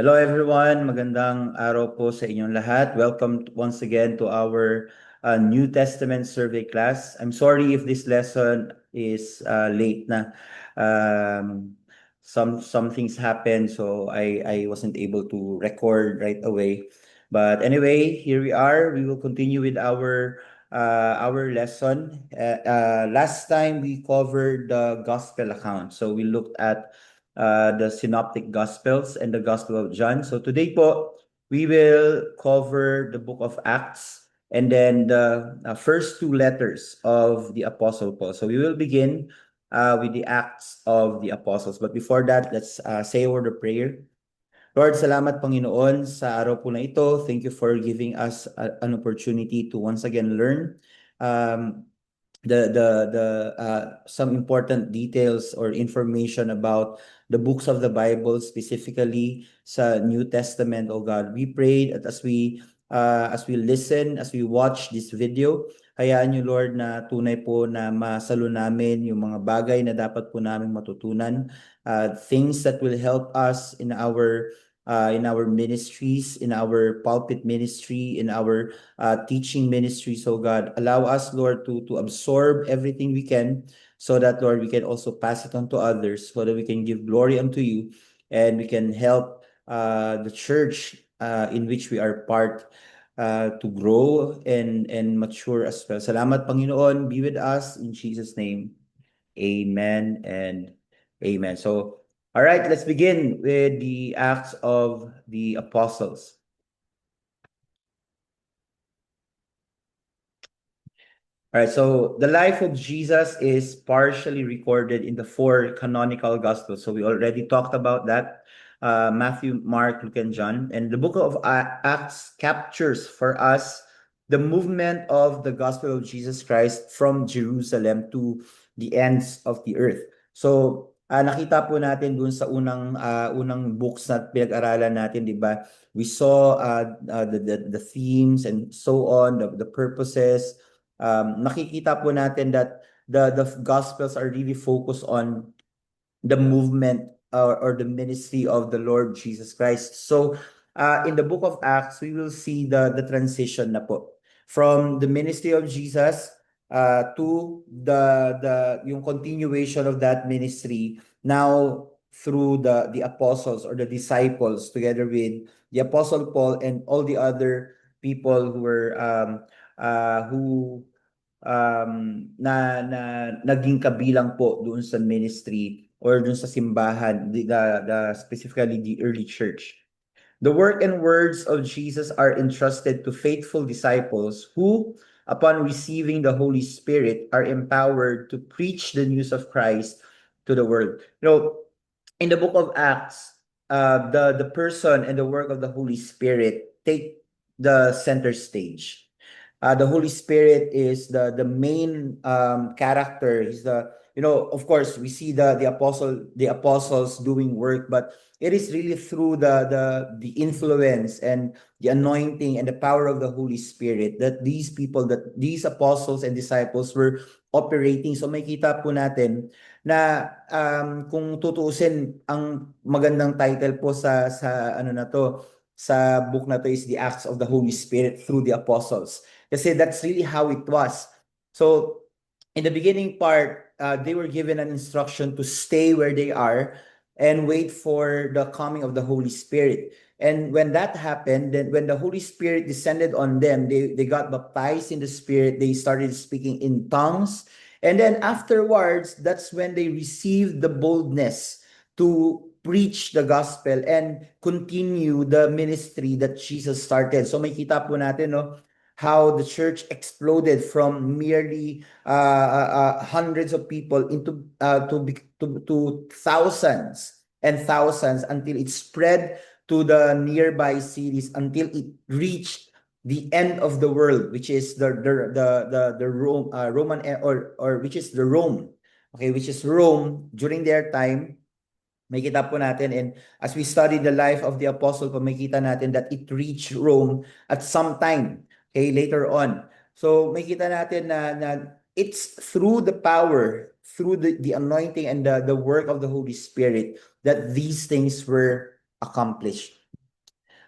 Hello everyone, magandang araw po sa inyong lahat. Welcome once again to our New Testament survey class. I'm sorry if this lesson is late na. Um, some things happened, so I wasn't able to record right away. But anyway, here we are. We will continue with our lesson. Last time we covered the gospel account, so we looked at the Synoptic Gospels and the Gospel of John. So today po, we will cover the book of Acts and then the first two letters of the Apostle Paul. So we will begin with the Acts of the Apostles. But before that, let's say a word of prayer. Lord, salamat Panginoon sa araw po na ito. Thank you for giving us an opportunity to once again learn um, the some important details or information about the books of the Bible, specifically sa New Testament. Oh God, we pray that as we listen, as we watch this video, hayaan niyo Lord na tunay po na masalo namin yung mga bagay na dapat po namin matutunan, things that will help us in our ministries, in our pulpit ministry, in our teaching ministry. So God, allow us, Lord, to absorb everything we can so that, Lord, we can also pass it on to others so that we can give glory unto you and we can help the church in which we are part to grow and mature as well. Salamat, Panginoon. Be with us in Jesus' name. Amen and amen. So, all right, let's begin with the Acts of the Apostles. All right, so the life of Jesus is partially recorded in the four canonical Gospels. So we already talked about that, Matthew, Mark, Luke, and John. And the book of Acts captures for us the movement of the Gospel of Jesus Christ from Jerusalem to the ends of the earth. So nakita po natin dun sa unang books na pinag-aralan natin, di ba? We saw the themes and so on, the purposes. Nakikita po natin that the Gospels are really focused on the movement or the ministry of the Lord Jesus Christ. So, in the book of Acts, we will see the transition na po from the ministry of Jesus to the yung continuation of that ministry now through the apostles or the disciples together with the apostle Paul and all the other people who na naging kabilang po doon sa ministry or doon sa simbahan, specifically the early church. The work and words of Jesus are entrusted to faithful disciples who, upon receiving the Holy Spirit, are empowered to preach the news of Christ to the world. You know, in the book of Acts, the person and the work of the Holy Spirit take the center stage. The Holy Spirit is the main character. He's the, you know, of course we see the apostles doing work, but it is really through the influence and the anointing and the power of the Holy Spirit that these apostles and disciples were operating. So makita po natin na kung tutuusin, ang magandang title po sa ano na to, sa book na to is The Acts of the Holy Spirit through the Apostles. Kasi that's really how it was. So, in the beginning part, they were given an instruction to stay where they are and wait for the coming of the Holy Spirit. And when that happened, then when the Holy Spirit descended on them, they got baptized in the Spirit. They started speaking in tongues. And then afterwards, that's when they received the boldness to preach the gospel and continue the ministry that Jesus started. So may kita po natin, no, how the church exploded from merely hundreds of people into to thousands and thousands until it spread to the nearby cities until it reached the end of the world, which is the Roman or which is the Rome, okay, which is Rome during their time. May kita po natin, and as we study the life of the apostle, makita natin that it reached Rome at some time, okay, later on. So may kita natin na it's through the power, through the anointing and the work of the Holy Spirit that these things were accomplished.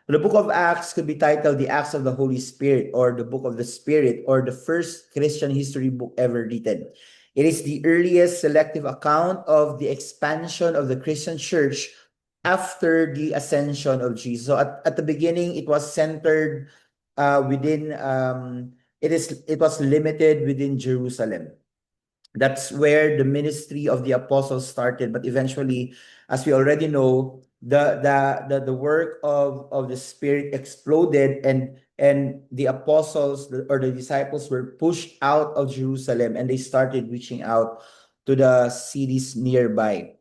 The book of Acts could be titled The Acts of the Holy Spirit, or the Book of the Spirit, or the first Christian history book ever written. It is the earliest selective account of the expansion of the Christian church after the ascension of Jesus. So at the beginning, it was centered within it was limited within Jerusalem. That's where the ministry of the apostles started. But eventually, as we already know, the work of the Spirit exploded, and the apostles or the disciples were pushed out of Jerusalem, and they started reaching out to the cities nearby.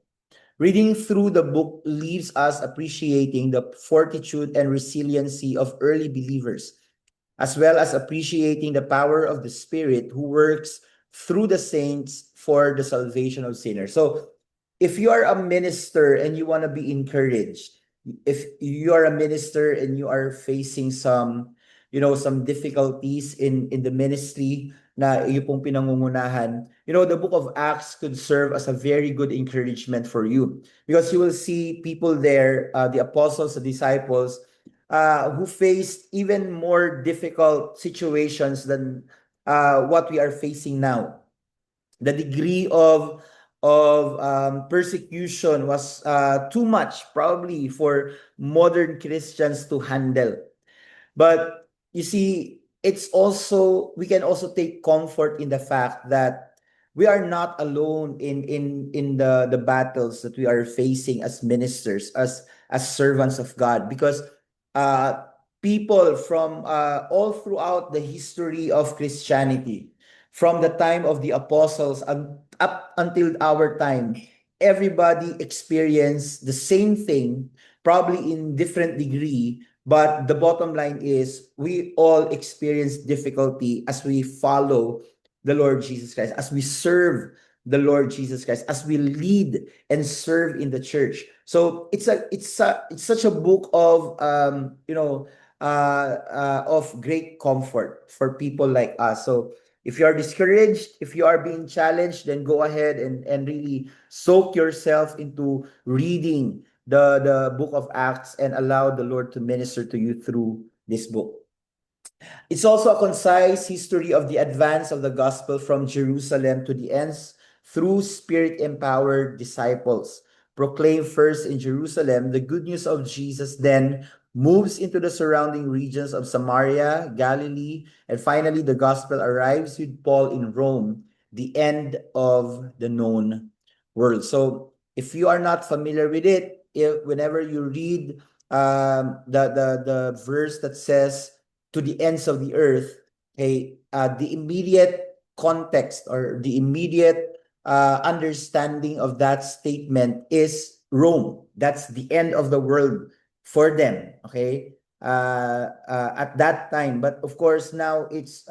Reading through the book leaves us appreciating the fortitude and resiliency of early believers, as well as appreciating the power of the Spirit who works through the saints for the salvation of sinners. So, if you are a minister and you want to be encouraged, if you are a minister and you are facing some, some difficulties in the ministry na iyo pong pinangungunahan, the book of Acts could serve as a very good encouragement for you, because you will see people there, the apostles, the disciples, who faced even more difficult situations than what we are facing now. The degree of persecution was too much, probably, for modern Christians to handle. But you see, we can also take comfort in the fact that we are not alone in the battles that we are facing as ministers, as servants of God, because uh people from all throughout the history of Christianity, from the time of the apostles and up until our time, everybody experienced the same thing, probably in different degree. But the bottom line is we all experience difficulty as we follow the Lord Jesus Christ, as we serve the Lord Jesus Christ, as we lead and serve in the church. So it's such a book of of great comfort for people like us. So if you are discouraged, if you are being challenged, then go ahead and really soak yourself into reading the book of Acts and allow the Lord to minister to you through this book. It's also a concise history of the advance of the gospel from Jerusalem to the ends through Spirit-empowered disciples. Proclaimed first in Jerusalem, the good news of Jesus then moves into the surrounding regions of Samaria, Galilee, and finally the gospel arrives with Paul in Rome, the end of the known world. So if you are not familiar with it, whenever you read the verse that says to the ends of the earth, okay, the immediate context or the immediate understanding of that statement is Rome. That's the end of the world for them, okay, at that time. But of course, now it's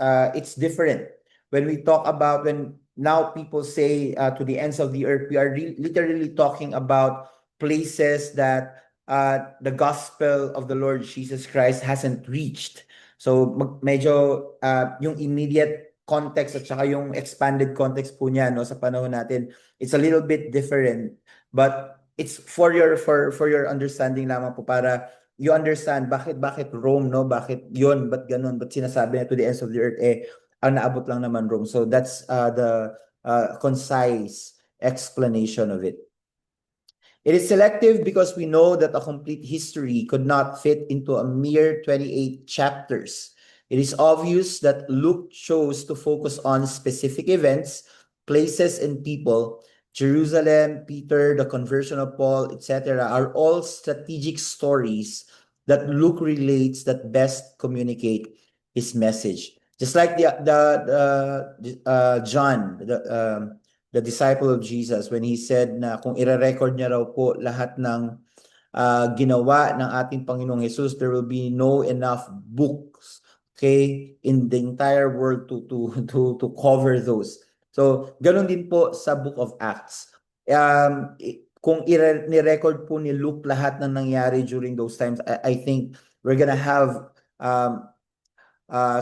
different. When we talk about, when now people say to the ends of the earth, we are literally talking about places that the gospel of the Lord Jesus Christ hasn't reached. So medyo yung immediate context at saka yung expanded context po niya, no, sa panahon natin, it's a little bit different, but it's for your understanding lamang po, para you understand bakit Rome, no, bakit yun, ba't ganun, ba't sinasabi na to the ends of the earth, ang naabot lang naman Rome. So that's the concise explanation of it. It is selective because we know that a complete history could not fit into a mere 28 chapters. It is obvious that Luke chose to focus on specific events, places, and people. Jerusalem, Peter, the conversion of Paul, etc., are all strategic stories that Luke relates that best communicate his message. Just like John, the disciple of Jesus, when he said na kung ire-record niya raw po lahat ng ginawa ng ating Panginoong Jesus, there will be no enough books, okay, in the entire world to cover those. So ganun din po sa Book of Acts. Kung ni-record po ni Luke lahat ng nangyari during those times, I think we're gonna have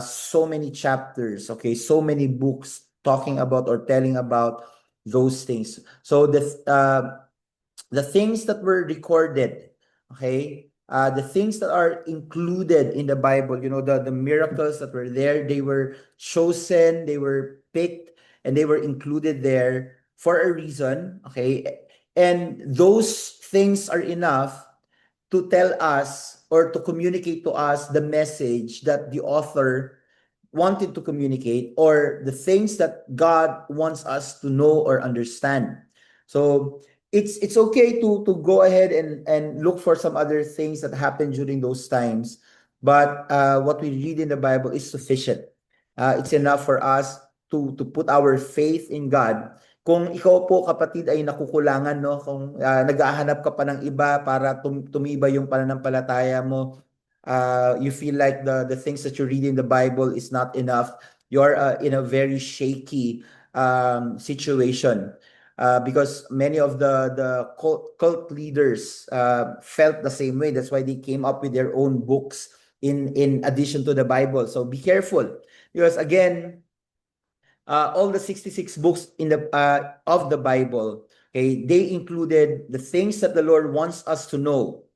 so many chapters, okay, so many books talking about or telling about those things. So the things that were recorded, okay, the things that are included in the Bible, the miracles that were there, they were chosen, they were picked, and they were included there for a reason, okay? And those things are enough to tell us or to communicate to us the message that the author wanted to communicate, or the things that God wants us to know or understand. So it's okay to go ahead and look for some other things that happened during those times, but what we read in the Bible is sufficient. It's enough for us to put our faith in God. Kung ikaw po kapatid ay nakukulangan, no, kung naghahanap ka pa ng iba para tumibay yung pananampalataya mo, you feel like the things that you read in the Bible is not enough, you're in a very shaky situation. Because many of the cult leaders felt the same way. That's why they came up with their own books in addition to the Bible. So be careful, because again, all the 66 books in the of the Bible, okay, they included the things that the Lord wants us to know.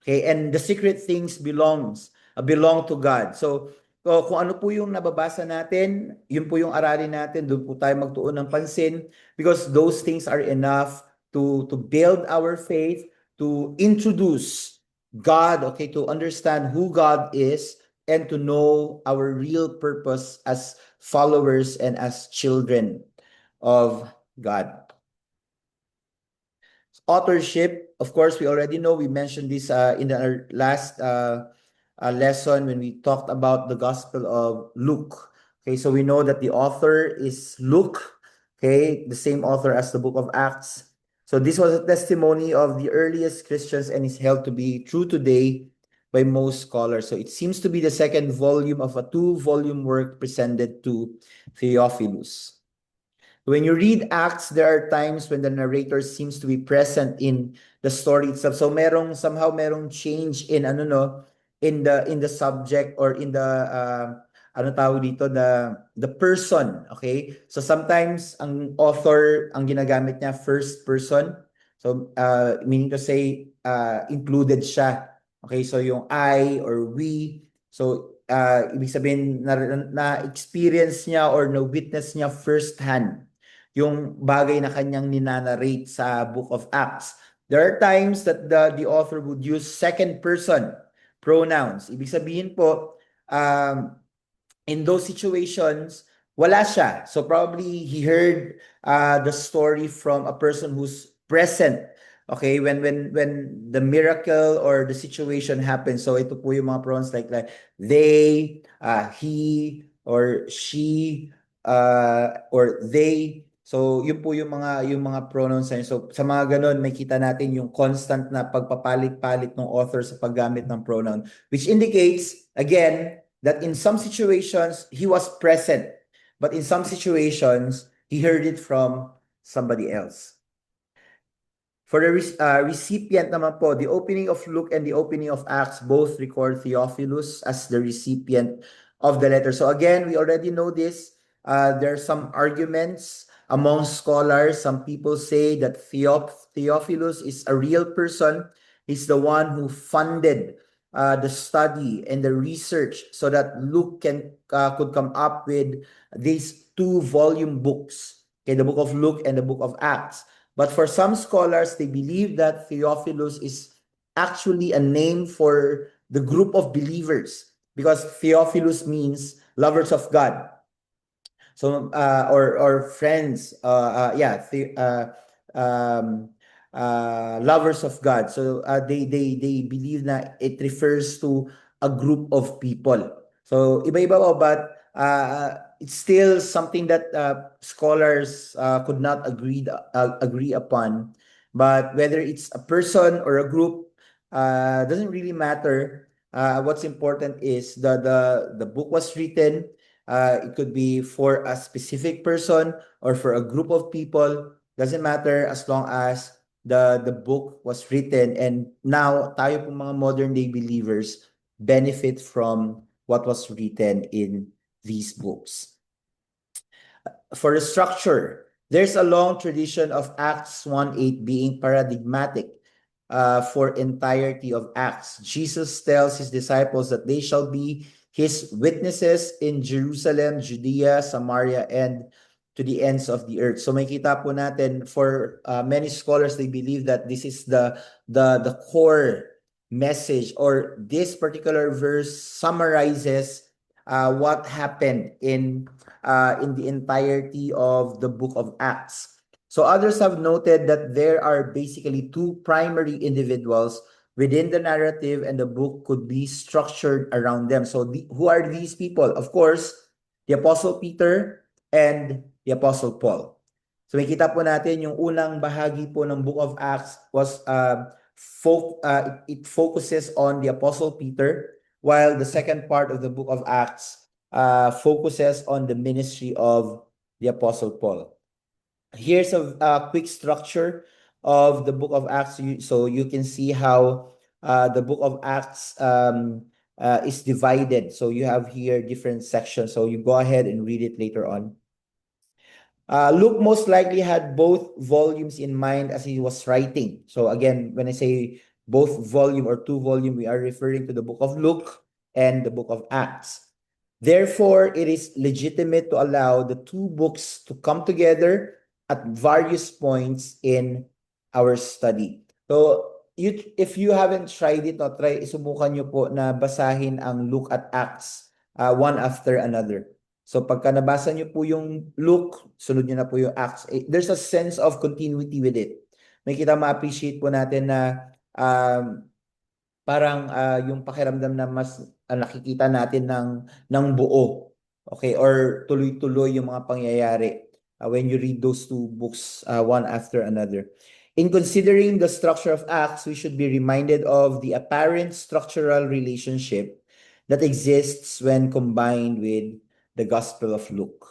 Okay, and the secret things belong to God. So, kung ano po yung nababasa natin, yun po yung aralin natin, doon po tayo magtuon ng pansin, because those things are enough to build our faith, to introduce God, okay, to understand who God is, and to know our real purpose as followers and as children of God. Authorship, of course, we already know. We mentioned this in our last lesson when we talked about the Gospel of Luke. Okay, so we know that the author is Luke, okay, the same author as the book of Acts. So this was a testimony of the earliest Christians and is held to be true today by most scholars. So it seems to be the second volume of a two-volume work presented to Theophilus. When you read Acts, there are times when the narrator seems to be present in the story itself. So somehow merong change in in the subject, or in the ano tawag dito, the person, okay? So sometimes ang author ang ginagamit niya first person. So meaning to say included siya. Okay, so yung I or we. So ibig sabihin na-experience niya or na-witness niya firsthand yung bagay na kanyang ninanarrate sa Book of Acts. There are times that the author would use second person pronouns. Ibig sabihin po, in those situations, wala siya. So probably he heard the story from a person who's present. Okay, when the miracle or the situation happens. So ito po yung mga pronouns like they, he, or she, or they. So, yun po yung mga pronouns na yun. So, sa mga ganun, may kita natin yung constant na pagpapalit-palit ng author sa paggamit ng pronoun, which indicates, again, that in some situations, he was present. But in some situations, he heard it from somebody else. For the recipient naman po, the opening of Luke and the opening of Acts both record Theophilus as the recipient of the letter. So again, we already know this. There are some arguments among scholars. Some people say that Theophilus is a real person. He's the one who funded the study and the research so that Luke could come up with these two-volume books, okay, the book of Luke and the book of Acts. But for some scholars, they believe that Theophilus is actually a name for the group of believers, because Theophilus means lovers of God. So or friends, lovers of God. So they believe that it refers to a group of people. So iba-iba po, but it's still something that scholars could not agree upon. But whether it's a person or a group doesn't really matter. What's important is the book was written. It could be for a specific person or for a group of people. Doesn't matter, as long as the book was written, and now tayo pong mga modern day believers benefit from what was written in these books. For the structure, there's a long tradition of Acts 1:8 being paradigmatic for entirety of Acts. Jesus tells his disciples that they shall be his witnesses in Jerusalem, Judea, Samaria, and to the ends of the earth. So makita po natin for many scholars, they believe that this is the core message, or this particular verse summarizes what happened in the entirety of the book of Acts. So others have noted that there are basically two primary individuals within the narrative, and the book could be structured around them. So who are these people? Of course, the Apostle Peter and the Apostle Paul. So makita po natin yung unang bahagi po ng book of Acts was it focuses on the Apostle Peter, while the second part of the book of Acts focuses on the ministry of the Apostle Paul. Here's a quick structure of the book of Acts, so you can see how the book of Acts is divided. So you have here different sections. So you go ahead and read it later on. Luke most likely had both volumes in mind as he was writing. So again, when I say both volume or two volume, we are referring to the book of Luke and the book of Acts. Therefore, it is legitimate to allow the two books to come together at various points in our study. So, if you haven't tried it, subukan nyo po na basahin ang Luke at Acts one after another. So pagka nabasa nyo po yung Luke, sunod nyo na po yung Acts. There's a sense of continuity with it. May kita ma-appreciate po natin na parang yung pakiramdam na mas nakikita natin ng buo. Okay? Or tuloy-tuloy yung mga pangyayari when you read those two books one after another. In considering the structure of Acts, we should be reminded of the apparent structural relationship that exists when combined with the Gospel of Luke.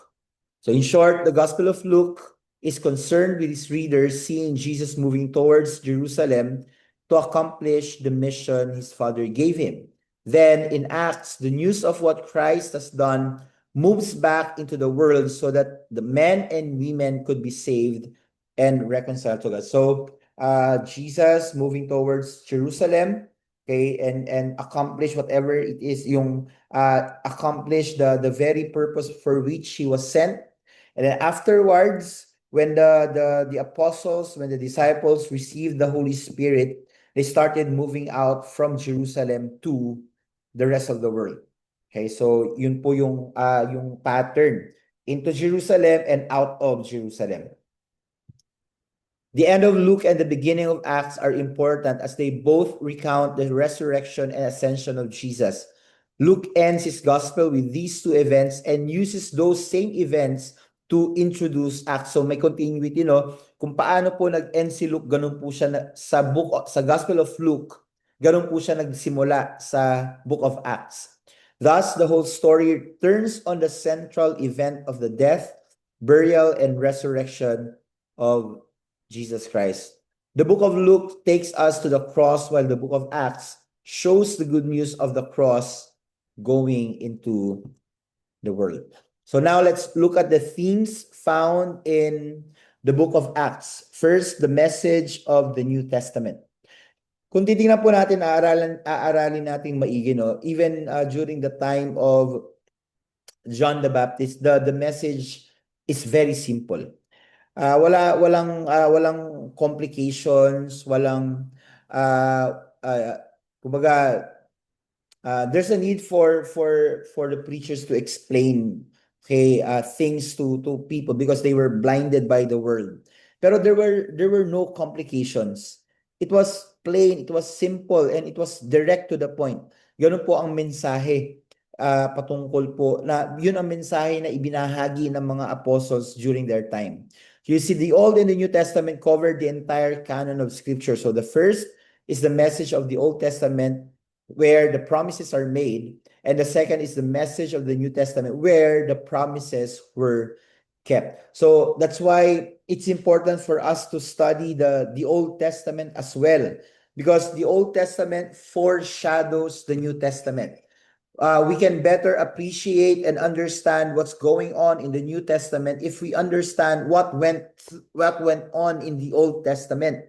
So in short, the Gospel of Luke is concerned with his readers seeing Jesus moving towards Jerusalem to accomplish the mission his Father gave him. Then in Acts, the news of what Christ has done moves back into the world so that the men and women could be saved and reconciled to God. So Jesus moving towards Jerusalem, okay, and accomplish whatever it is, yung accomplish the very purpose for which he was sent. And then afterwards, when the apostles, when the disciples received the Holy Spirit, they started moving out from Jerusalem to the rest of the world. Okay, so yun po yung pattern, into Jerusalem and out of Jerusalem. The end of Luke and the beginning of Acts are important as they both recount the resurrection and ascension of Jesus. Luke ends his gospel with these two events and uses those same events to introduce Acts. So may continuity, no? Kung paano po nag-end si Luke, ganun po siya sa Gospel of Luke, ganun po siya nagsimula sa Book of Acts. Thus, the whole story turns on the central event of the death, burial, and resurrection of Jesus Christ. The book of Luke takes us to the cross, while the book of Acts shows the good news of the cross going into the world. So now let's look at the themes found in the book of Acts. First, the message of the New Testament. Kung titingnan po natin, aaralin natin maigi, no? Even during the time of John the Baptist, the message is very simple. Walang complications, walang kumbaga, there's a need for the preachers to explain, okay, things to people because they were blinded by the world. Pero there were no complications. It was plain, it was simple, and it was direct to the point. Ganun po ang mensahe patungkol po na yun ang mensahe na ibinahagi ng mga apostles during their time. You see, the Old and the New Testament covered the entire canon of Scripture. So the first is the message of the Old Testament where the promises are made, and the second is the message of the New Testament where the promises were kept. So that's why it's important for us to study the Old Testament as well, because the Old Testament foreshadows the New Testament. We can better appreciate and understand what's going on in the New Testament if we understand what went on in the Old Testament.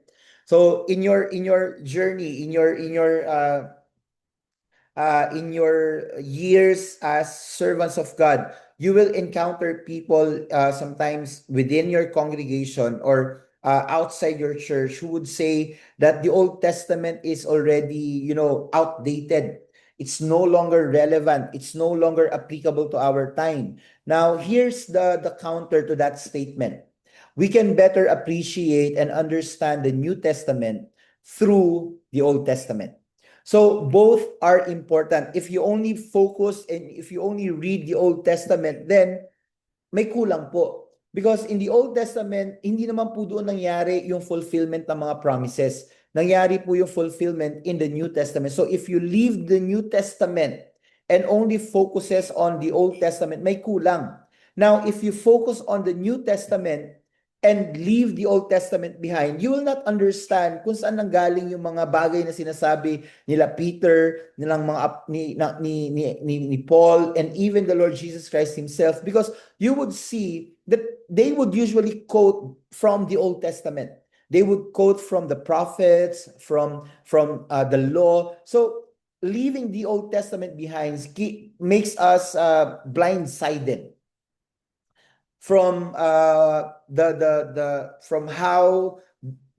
So in your journey, in your years as servants of God, you will encounter people sometimes within your congregation or outside your church who would say that the Old Testament is already, outdated. It's no longer relevant. It's no longer applicable to our time. Now, here's the counter to that statement. We can better appreciate and understand the New Testament through the Old Testament. So both are important. If you only focus and if you only read the Old Testament, then may kulang po. Because in the Old Testament, hindi naman po doon nangyari yung fulfillment ng mga promises. Nangyari po yung fulfillment in the New Testament. So if you leave the New Testament and only focuses on the Old Testament, may kulang. Now, if you focus on the New Testament and leave the Old Testament behind, you will not understand kung saan nanggaling yung mga bagay na sinasabi nila Peter, nilang mga ni Paul, and even the Lord Jesus Christ himself, because you would see that they would usually quote from the Old Testament. They would quote from the prophets, from the law. So leaving the Old Testament behind makes us blindsided from from how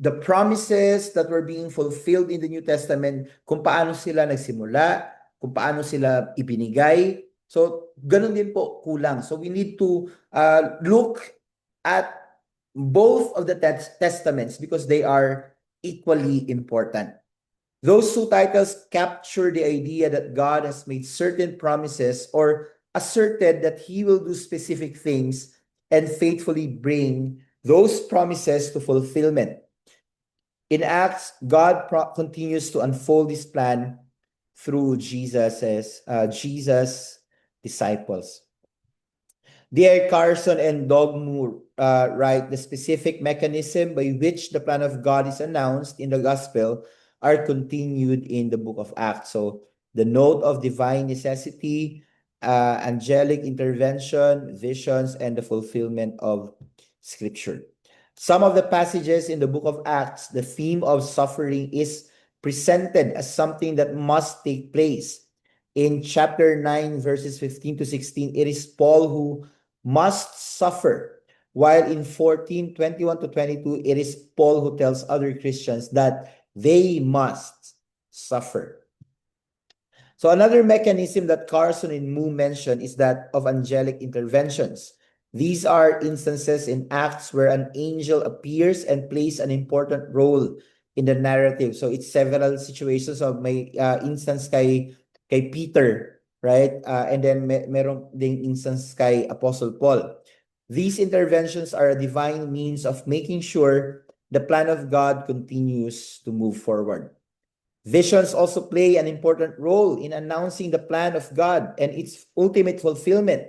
the promises that were being fulfilled in the New Testament, kung paano sila nagsimula, kung paano sila ibinigay. So, ganun din po, kulang. So, we need to look at both of the testaments because they are equally important. Those two titles capture the idea that God has made certain promises or asserted that he will do specific things and faithfully bring those promises to fulfillment. In Acts, God continues to unfold this plan through Jesus' disciples. D.A. Carson and Doug Moore write, the specific mechanism by which the plan of God is announced in the gospel are continued in the book of Acts. So the note of divine necessity, angelic intervention, visions, and the fulfillment of Scripture. Some of the passages in the book of Acts, the theme of suffering is presented as something that must take place. In chapter 9, verses 15 to 16, it is Paul who must suffer. While in 14, 21 to 22, it is Paul who tells other Christians that they must suffer. So another mechanism that Carson and Moo mentioned is that of angelic interventions. These are instances in Acts where an angel appears and plays an important role in the narrative. So it's several situations of may instance kay Peter, right? And then meron ding instance kay Apostle Paul. These interventions are a divine means of making sure the plan of God continues to move forward. Visions also play an important role in announcing the plan of God and its ultimate fulfillment.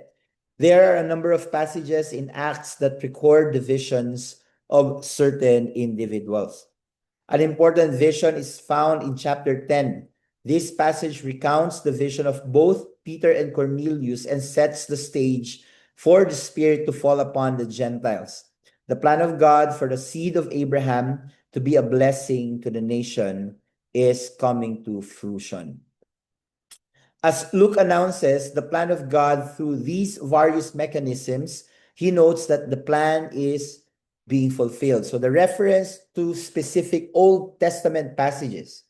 There are a number of passages in Acts that record the visions of certain individuals. An important vision is found in chapter 10. This passage recounts the vision of both Peter and Cornelius and sets the stage for the Spirit to fall upon the Gentiles. The plan of God for the seed of Abraham to be a blessing to the nation is coming to fruition. As Luke announces the plan of God through these various mechanisms, he notes that the plan is being fulfilled. So the reference to specific Old Testament passages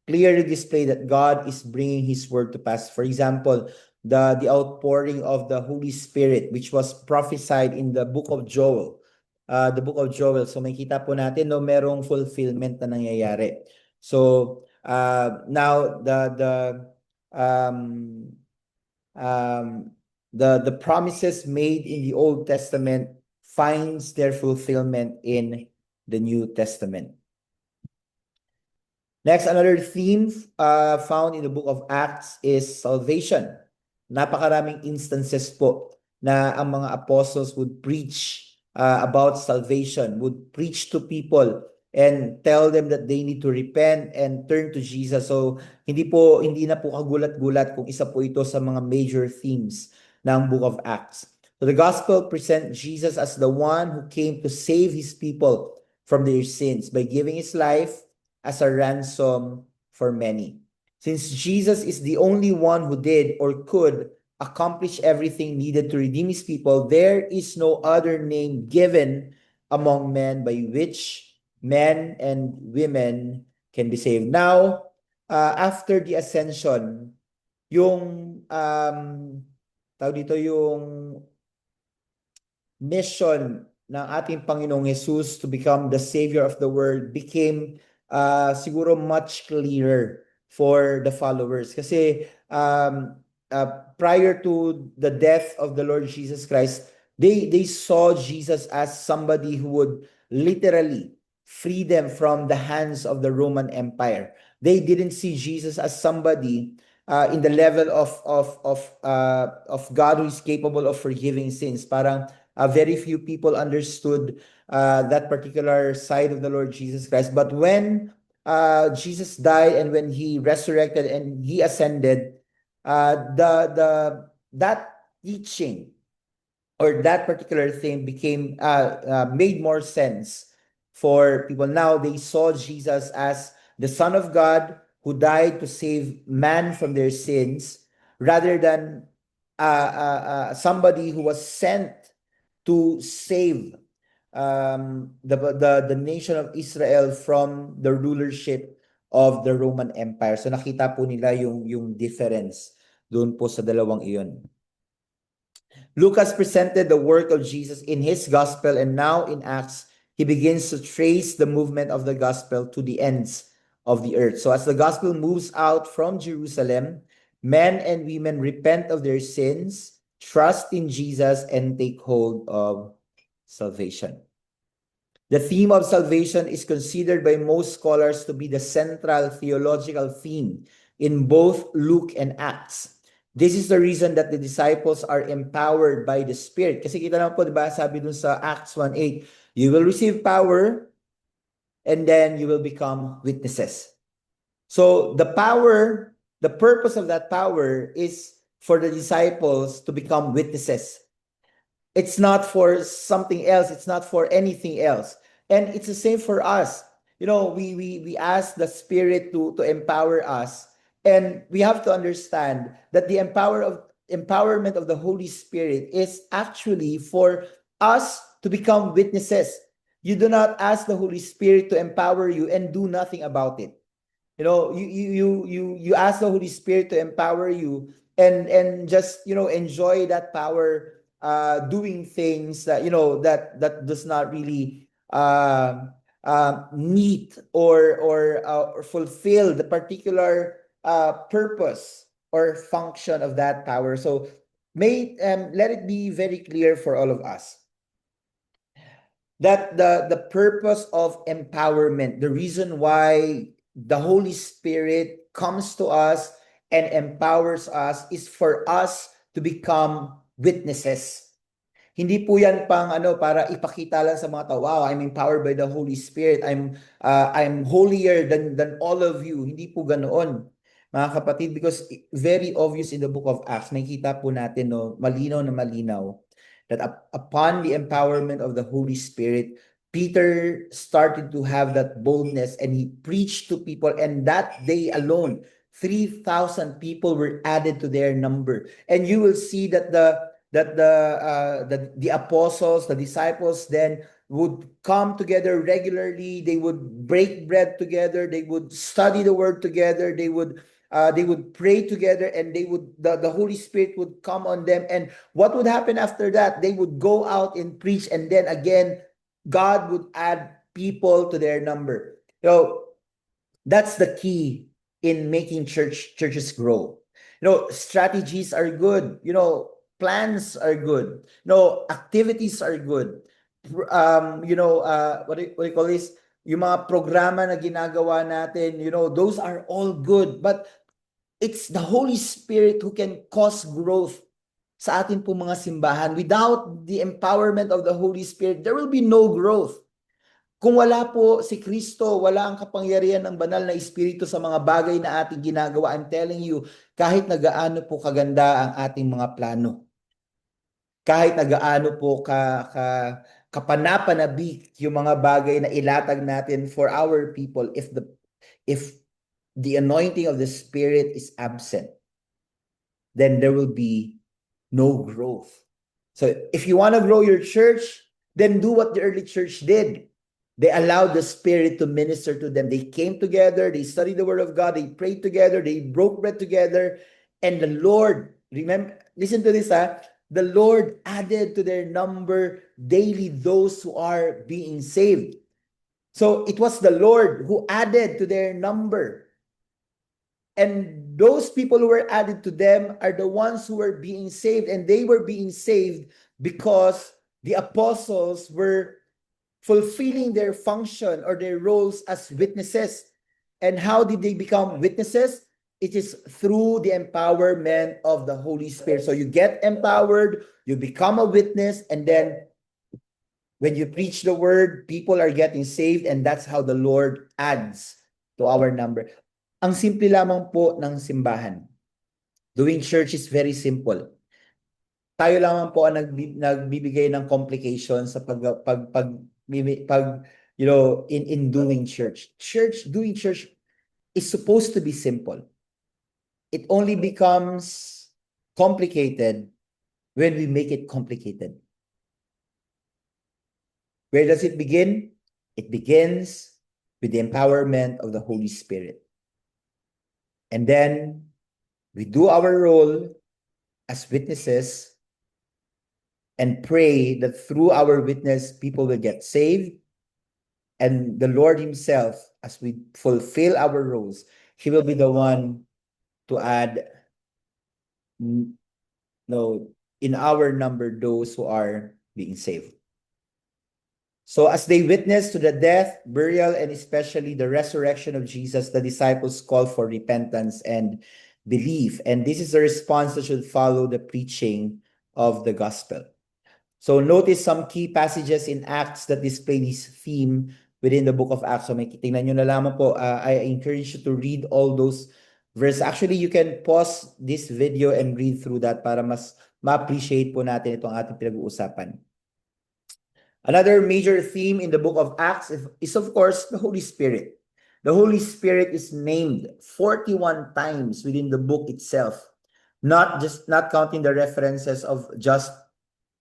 clearly display that God is bringing his word to pass. For example, the outpouring of the Holy Spirit, which was prophesied in the book of Joel. The book of Joel. So makita po natin, no, merong fulfillment na nangyayari. So now the promises made in the Old Testament finds their fulfillment in the New Testament. Next, another theme found in the book of Acts is salvation. Napakaraming instances po na ang mga apostles would preach about salvation, would preach to people and tell them that they need to repent and turn to Jesus. So hindi na po kagulat-gulat kung isa po ito sa mga major themes ng book of Acts. So the gospel presents Jesus as the one who came to save his people from their sins by giving his life as a ransom for many. Since Jesus is the only one who did or could accomplish everything needed to redeem his people, there is no other name given among men by which men and women can be saved. Now, after the ascension, yung tawag dito, yung mission ng ating Panginoong Jesus to become the Savior of the world became siguro much clearer for the followers. Kasi prior to the death of the Lord Jesus Christ, they saw Jesus as somebody who would literally free them from the hands of the Roman Empire. They didn't see Jesus as somebody in the level of God who is capable of forgiving sins. Parang very few people understood that particular side of the Lord Jesus Christ. But when Jesus died and when he resurrected and he ascended, that teaching or that particular thing became made more sense for people. Now they saw Jesus as the Son of God who died to save man from their sins, rather than somebody who was sent to save the nation of Israel from the rulership of the Roman Empire. So nakita po nila yung difference doon po sa dalawang iyon. Lucas presented the work of Jesus in his gospel, and now in Acts, he begins to trace the movement of the gospel to the ends of the earth. So as the gospel moves out from Jerusalem, men and women repent of their sins, trust in Jesus, and take hold of salvation. The theme of salvation is considered by most scholars to be the central theological theme in both Luke and Acts. This is the reason that the disciples are empowered by the Spirit. Kasi kita naman po, diba, sabi dun sa Acts 1:8, you will receive power and then you will become witnesses. So the power, the purpose of that power is for the disciples to become witnesses. It's not for something else. It's not for anything else. And it's the same for us. You know, we ask the Spirit to empower us. And we have to understand that the empowerment of the Holy Spirit is actually for us to become witnesses. You do not ask the Holy Spirit to empower you and do nothing about it. You know, you ask the Holy Spirit to empower you and just, you know, enjoy that power, doing things that, you know, that does not really meet or fulfill the particular purpose or function of that power. So let it be very clear for all of us that the purpose of empowerment, the reason why the Holy Spirit comes to us and empowers us, is for us to become witnesses. Hindi po yan pang para ipakita lang sa mga tao, wow, I'm empowered by the Holy Spirit. I'm holier than all of you. Hindi po ganoon, mga kapatid, because very obvious in the book of Acts, nakikita po natin, no, malinaw na malinaw, that upon the empowerment of the Holy Spirit, Peter started to have that boldness and he preached to people, and that day alone, 3,000 people were added to their number. And you will see that the apostles, the disciples then would come together regularly. They would break bread together. They would study the word together. They would pray together, and the Holy Spirit would come on them. And what would happen after that? They would go out and preach, and then again, God would add people to their number. So that's the key in making churches grow. Strategies are good. Plans are good. Activities are good. What do you call this? Yung mga programa na ginagawa natin, those are all good. But it's the Holy Spirit who can cause growth sa atin po mga simbahan. Without the empowerment of the Holy Spirit, there will be no growth. Kung wala po si Kristo, wala ang kapangyarihan ng banal na Espiritu sa mga bagay na ating ginagawa, I'm telling you, kahit nagaano po kaganda ang ating mga plano, kahit nagaano po kapanapanabik yung mga bagay na ilatag natin for our people if the anointing of the Spirit is absent, then there will be no growth. So if you want to grow your church, then do what the early church did. They allowed the Spirit to minister to them. They came together, they studied the Word of God, they prayed together, they broke bread together, and the Lord, remember, listen to this, the Lord added to their number daily those who are being saved. So it was the Lord who added to their number. And those people who were added to them are the ones who were being saved. And they were being saved because the apostles were fulfilling their function or their roles as witnesses. And how did they become witnesses? It is through the empowerment of the Holy Spirit. So you get empowered, you become a witness, and then when you preach the word, people are getting saved, and that's how the Lord adds to our number. Ang simple lamang po ng simbahan. Doing church is very simple. Tayo lamang po ang nagbibigay ng complications sa in doing church. Doing church is supposed to be simple. It only becomes complicated when we make it complicated. Where does it begin? It begins with the empowerment of the Holy Spirit. And then we do our role as witnesses and pray that through our witness, people will get saved. And the Lord himself, as we fulfill our roles, he will be the one to add in our number those who are being saved. So as they witness to the death, burial, and especially the resurrection of Jesus, the disciples call for repentance and belief. And this is the response that should follow the preaching of the gospel. So notice some key passages in Acts that display this theme within the book of Acts. So may tingnan nyo na lamang po. I encourage you to read all those verses. Actually, you can pause this video and read through that para mas ma-appreciate po natin itong ating pinag-uusapan. Another major theme in the book of Acts is of course, the Holy Spirit. The Holy Spirit is named 41 times within the book itself, not counting the references of just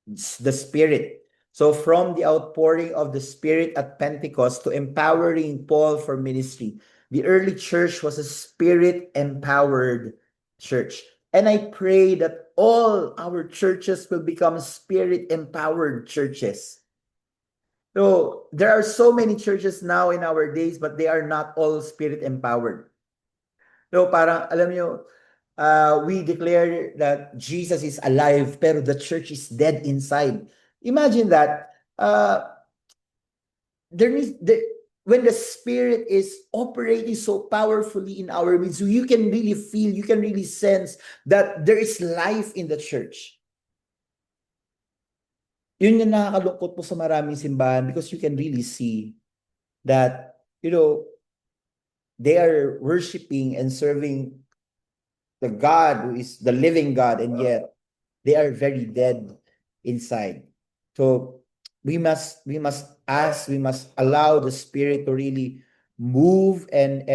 the Spirit. So from the outpouring of the Spirit at Pentecost to empowering Paul for ministry, the early church was a Spirit-empowered church. And I pray that all our churches will become Spirit-empowered churches. So there are so many churches now in our days, but they are not all Spirit-empowered. So parang, alam nyo, we declare that Jesus is alive, pero the church is dead inside. Imagine that. When the Spirit is operating so powerfully in our midst, so you can really feel, you can really sense that there is life in the church. Yun yung nakakalungkot po sa maraming simbahan because you can really see that, they are worshiping and serving the God who is the living God, and yet they are very dead inside. So we must allow the Spirit to really move and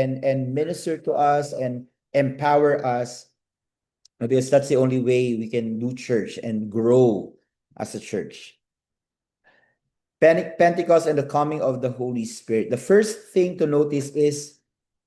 minister to us and empower us, because that's the only way we can do church and grow as a church. Pentecost and the coming of the Holy Spirit. The first thing to notice is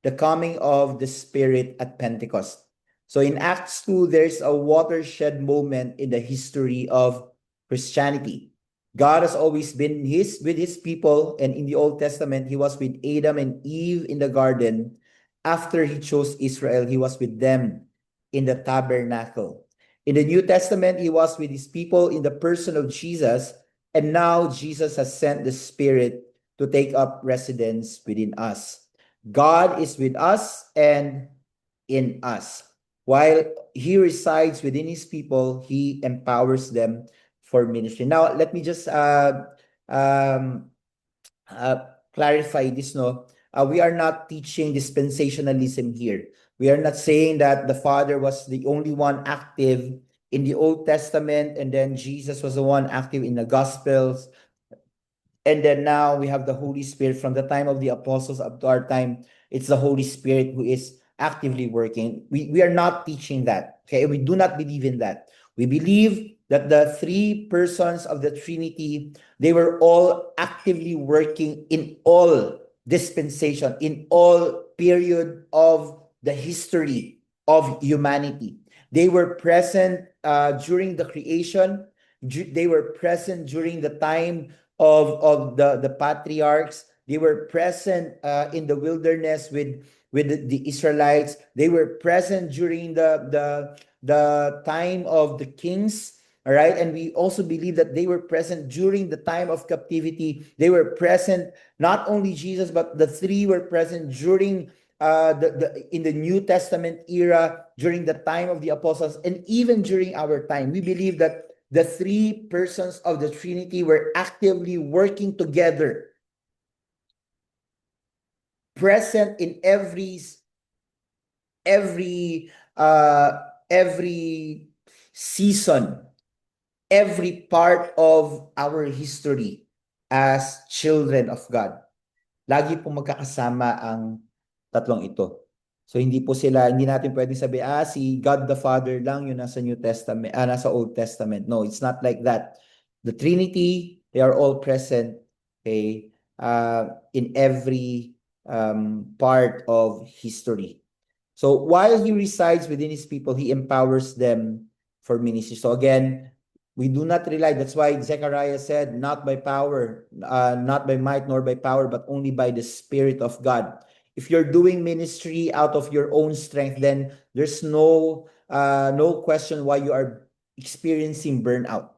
the coming of the Spirit at Pentecost. So in Acts 2, there's a watershed moment in the history of Christianity. God has always been with his people, and in the Old Testament, he was with Adam and Eve in the garden. After he chose Israel, he was with them in the tabernacle. In the New Testament, he was with his people in the person of Jesus, and now Jesus has sent the Spirit to take up residence within us. God is with us and in us. While he resides within his people, he empowers them for ministry. Now, let me just clarify this. We are not teaching dispensationalism here. We are not saying that the Father was the only one active in the Old Testament and then Jesus was the one active in the Gospels. And then now we have the Holy Spirit from the time of the apostles up to our time. It's the Holy Spirit who is actively working. We are not teaching that. Okay. We do not believe in that. We believe that the three persons of the Trinity, they were all actively working in all dispensation, in all period of the history of humanity. They were present during the creation. They were present during the time of the patriarchs. They were present in the wilderness with the Israelites. They were present during the time of the kings. All right. And we also believe that they were present during the time of captivity. They were present, not only Jesus, but the three were present during in the New Testament era, during the time of the apostles, and even during our time. We believe that the three persons of the Trinity were actively working together, present in every every season, every part of our history as children of God. Lagi pong magkakasama ang tatlong ito. So hindi natin pwedeng sabi, si God the Father lang yung nasa New Testament, nasa Old Testament. No, it's not like that. The Trinity, they are all present, okay, in every part of history. So while he resides within his people, he empowers them for ministry. So again, we do not rely. That's why Zechariah said, not by power, not by might nor by power, but only by the Spirit of God. If you're doing ministry out of your own strength, then there's no question why you are experiencing burnout.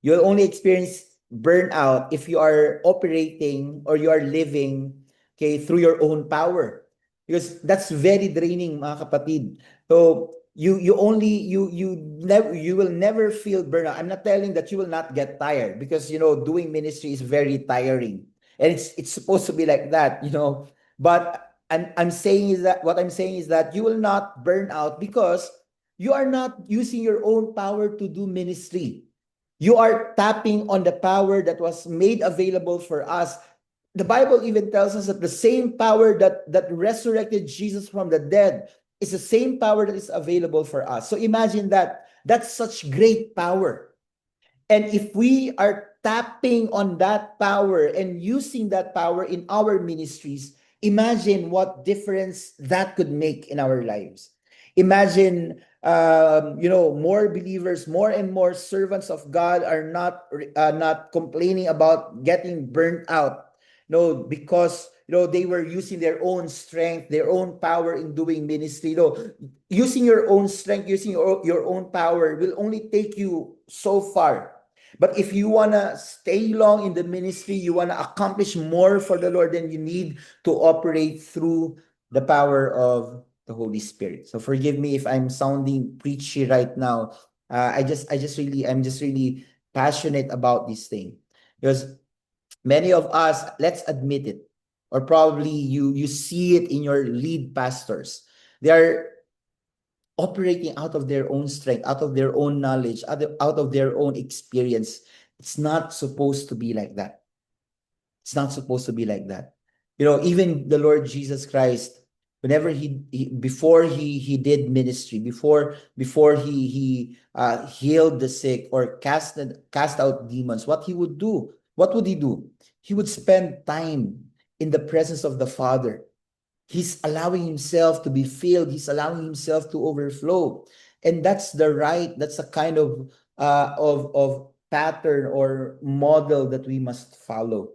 You'll only experience burnout if you are operating or you are living, okay, through your own power. Because that's very draining, mga kapatid. So you will never feel burnout. I'm not telling that you will not get tired, because doing ministry is very tiring. And it's supposed to be like that, But I'm saying is that what I'm saying is that you will not burn out because you are not using your own power to do ministry. You are tapping on the power that was made available for us. The Bible even tells us that the same power that resurrected Jesus from the dead is the same power that is available for us. So imagine that. That's such great power. And if we are tapping on that power and using that power in our ministries, imagine what difference that could make in our lives. Imagine, more believers, more and more servants of God are not complaining about getting burnt out. No, because they were using their own strength, their own power in doing ministry. Using your own strength, using your own power will only take you so far. But if you want to stay long in the ministry, you want to accomplish more for the Lord, then you need to operate through the power of the Holy Spirit. So forgive me if I'm sounding preachy right now. I'm just really passionate about this thing, because many of us, let's admit it, or probably you see it in your lead pastors. They are operating out of their own strength, out of their own knowledge, out of their own experience. It's not supposed to be like that. It's not supposed to be like that. Even the Lord Jesus Christ, whenever before he did ministry, before he healed the sick or cast out demons, what would he do? He would spend time in the presence of the Father. He's allowing himself to be filled. He's allowing himself to overflow. And that's a kind of pattern or model that we must follow.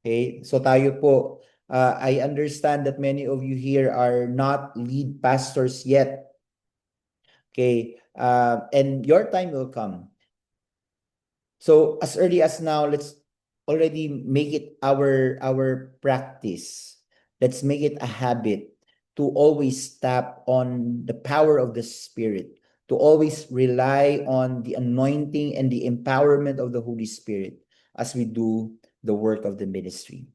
Okay? So tayo po, I understand that many of you here are not lead pastors yet. Okay? And your time will come. So as early as now, let's already make it our practice. Let's make it a habit to always tap on the power of the Spirit, to always rely on the anointing and the empowerment of the Holy Spirit as we do the work of the ministry.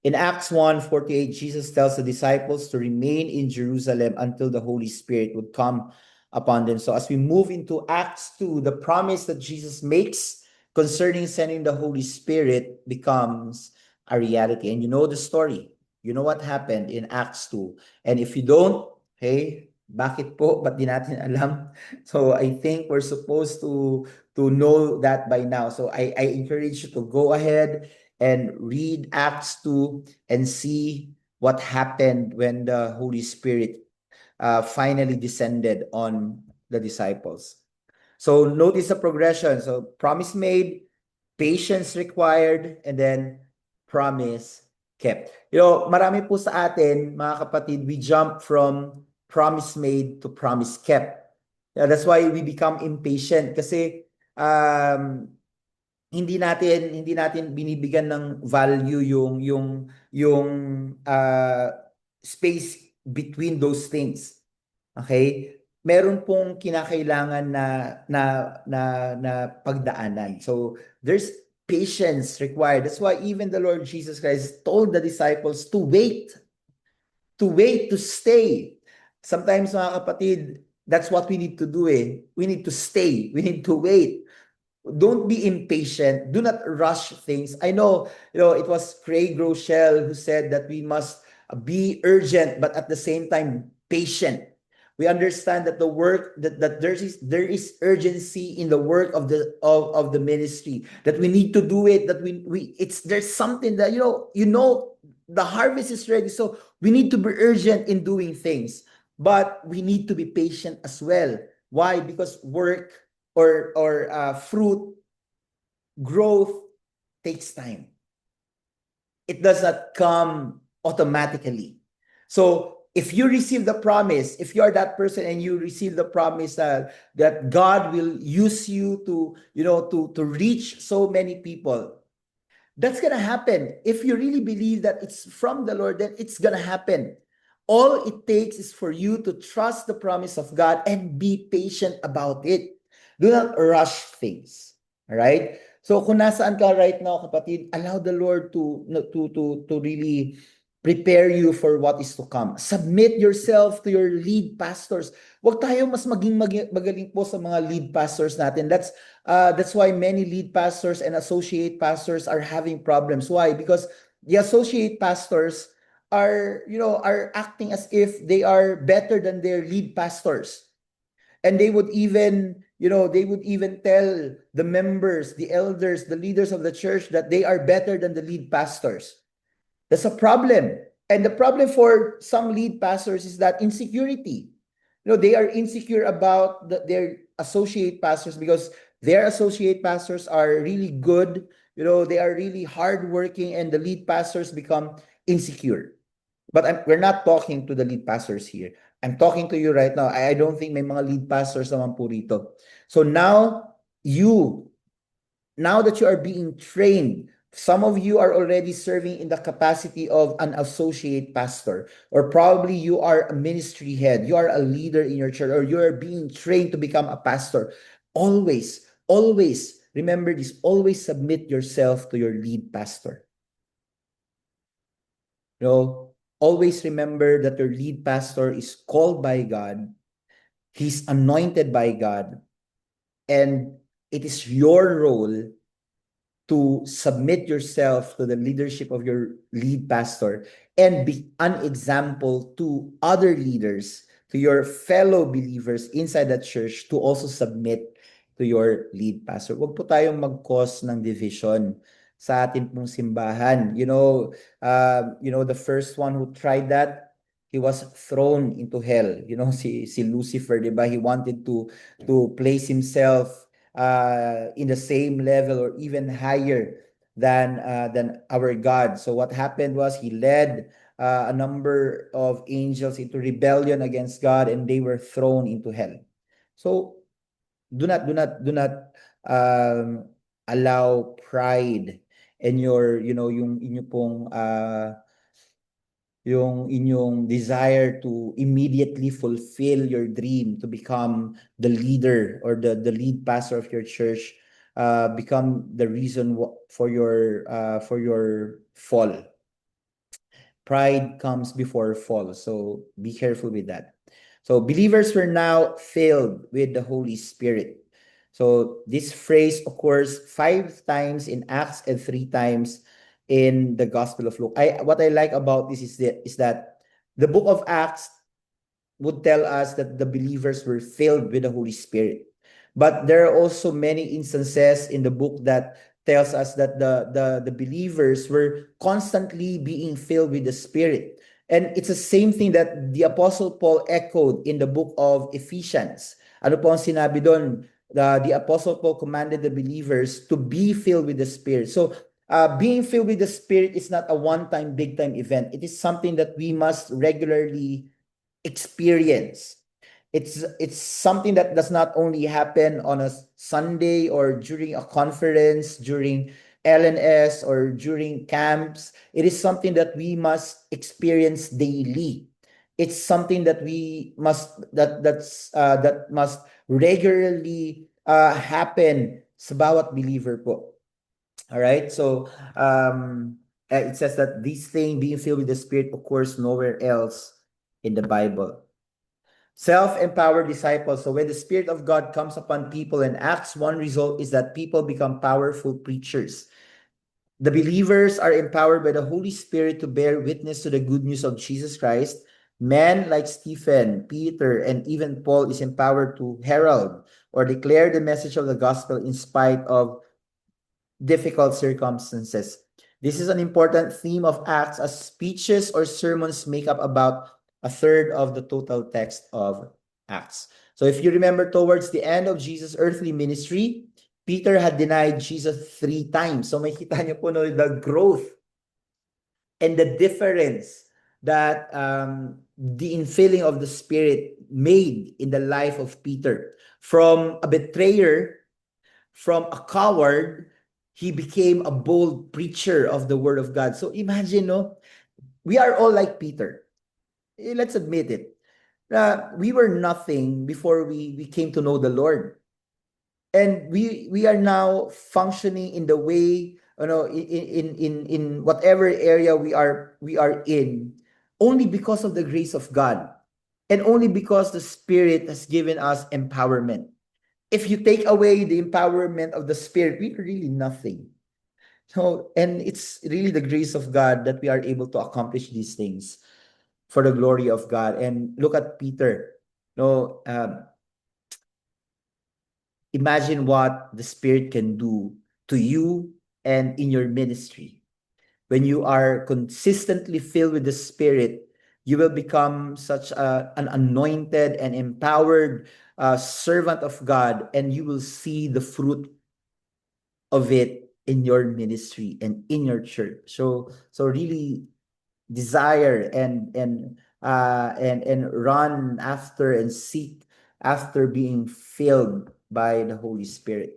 In Acts 1:48, Jesus tells the disciples to remain in Jerusalem until the Holy Spirit would come upon them. So as we move into Acts 2, the promise that Jesus makes concerning sending the Holy Spirit becomes a reality. And you know the story. You know what happened in Acts 2. And if you don't, hey, bakit po? Ba't di natin alam? So I think we're supposed to know that by now. So I encourage you to go ahead and read Acts 2 and see what happened when the Holy Spirit finally descended on the disciples. So notice the progression. So promise made, patience required, and then promise kept. Marami po sa atin, mga kapatid, we jump from promise made to promise kept. That's why we become impatient kasi hindi natin binibigyan ng value yung space between those things. Okay? Meron pong kinakailangan na pagdaanan. So there's patience required. That's why even the Lord Jesus Christ told the disciples to wait, to stay. Sometimes, mga kapatid, that's what we need to do. We need to stay. We need to wait. Don't be impatient. Do not rush things. I know, it was Craig Rochelle who said that we must be urgent, but at the same time patient. We understand that the work that there is urgency in the work of the ministry, that we need to do it, that there's something that the harvest is ready, so we need to be urgent in doing things, but we need to be patient as well. Why? Because work or fruit growth takes time. It does not come automatically. So if you receive the promise, if you are that person and you receive the promise that God will use you to reach so many people, that's gonna happen. If you really believe that it's from the Lord, then it's gonna happen. All it takes is for you to trust the promise of God and be patient about it. Do not rush things. All right? So kung nasaan ka right now, kapatid, allow the Lord to really prepare you for what is to come. Submit yourself to your lead pastors. Huwag tayo mas maging magaling po sa mga lead pastors natin. That's why many lead pastors and associate pastors are having problems. Why? Because the associate pastors are acting as if they are better than their lead pastors. And they would even tell the members, the elders, the leaders of the church that they are better than the lead pastors. That's a problem. And the problem for some lead pastors is that insecurity. They are insecure about their associate pastors because their associate pastors are really good. They are really hardworking, and the lead pastors become insecure. But we're not talking to the lead pastors here. I'm talking to you right now. I don't think may mga lead pastors naman po rito. So now that you are being trained, some of you are already serving in the capacity of an associate pastor, or probably you are a ministry head, you are a leader in your church, or you are being trained to become a pastor. Always remember this, always submit yourself to your lead pastor. Always remember that your lead pastor is called by God, he's anointed by God, and it is your role to submit yourself to the leadership of your lead pastor and be an example to other leaders, to your fellow believers inside the church, to also submit to your lead pastor. Huwag po tayong mag-cause ng division sa atin pong simbahan. The first one who tried that, he was thrown into hell. Si Lucifer, diba? He wanted to place himself in the same level or even higher than our God. So what happened was he led a number of angels into rebellion against God, and they were thrown into hell. So do not allow pride and yung inyo pong yung inyong desire to immediately fulfill your dream to become the leader or the lead pastor of your church become the reason for your fall. Pride comes before fall, so be careful with that. So believers were now filled with the Holy Spirit. So this phrase occurs 5 times in Acts and 3 times in the Gospel of Luke. What I like about this is that the book of Acts would tell us that the believers were filled with the Holy Spirit. But there are also many instances in the book that tells us that the believers were constantly being filled with the Spirit. And it's the same thing that the Apostle Paul echoed in the book of Ephesians. Ano po ang sinabi doon? The Apostle Paul commanded the believers to be filled with the Spirit. So being filled with the Spirit is not a one-time, big-time event. It is something that we must regularly experience. It's something that does not only happen on a Sunday or during a conference, during LNS or during camps. It is something that we must experience daily. It's something that we must that must regularly happen sa bawat believer po. All right? So it says that this thing being filled with the Spirit occurs nowhere else in the Bible. Self-empowered disciples. So when the Spirit of God comes upon people in Acts, one result is that people become powerful preachers. The believers are empowered by the Holy Spirit to bear witness to the good news of Jesus Christ. Men like Stephen, Peter, and even Paul is empowered to herald or declare the message of the gospel in spite of difficult circumstances. This is an important theme of Acts, as speeches or sermons make up about a third of the total text of Acts. So if you remember, towards the end of Jesus' earthly ministry, Peter had denied Jesus 3 times. So makita niyo po no, the growth and the difference that the infilling of the Spirit made in the life of Peter. From a betrayer, from a coward, he became a bold preacher of the word of God. So imagine, no, we are all like Peter. Let's admit it. We were nothing before we came to know the Lord. And we are now functioning in the way, in whatever area we are in, only because of the grace of God, and only because the Spirit has given us empowerment. If you take away the empowerment of the Spirit, we are really nothing. So, and it's really the grace of God that we are able to accomplish these things for the glory of God. And look at Peter. No, imagine what the Spirit can do to you and in your ministry. When you are consistently filled with the Spirit, you will become such an anointed and empowered servant of God, and you will see the fruit of it in your ministry and in your church. So really desire and run after and seek after being filled by the Holy Spirit.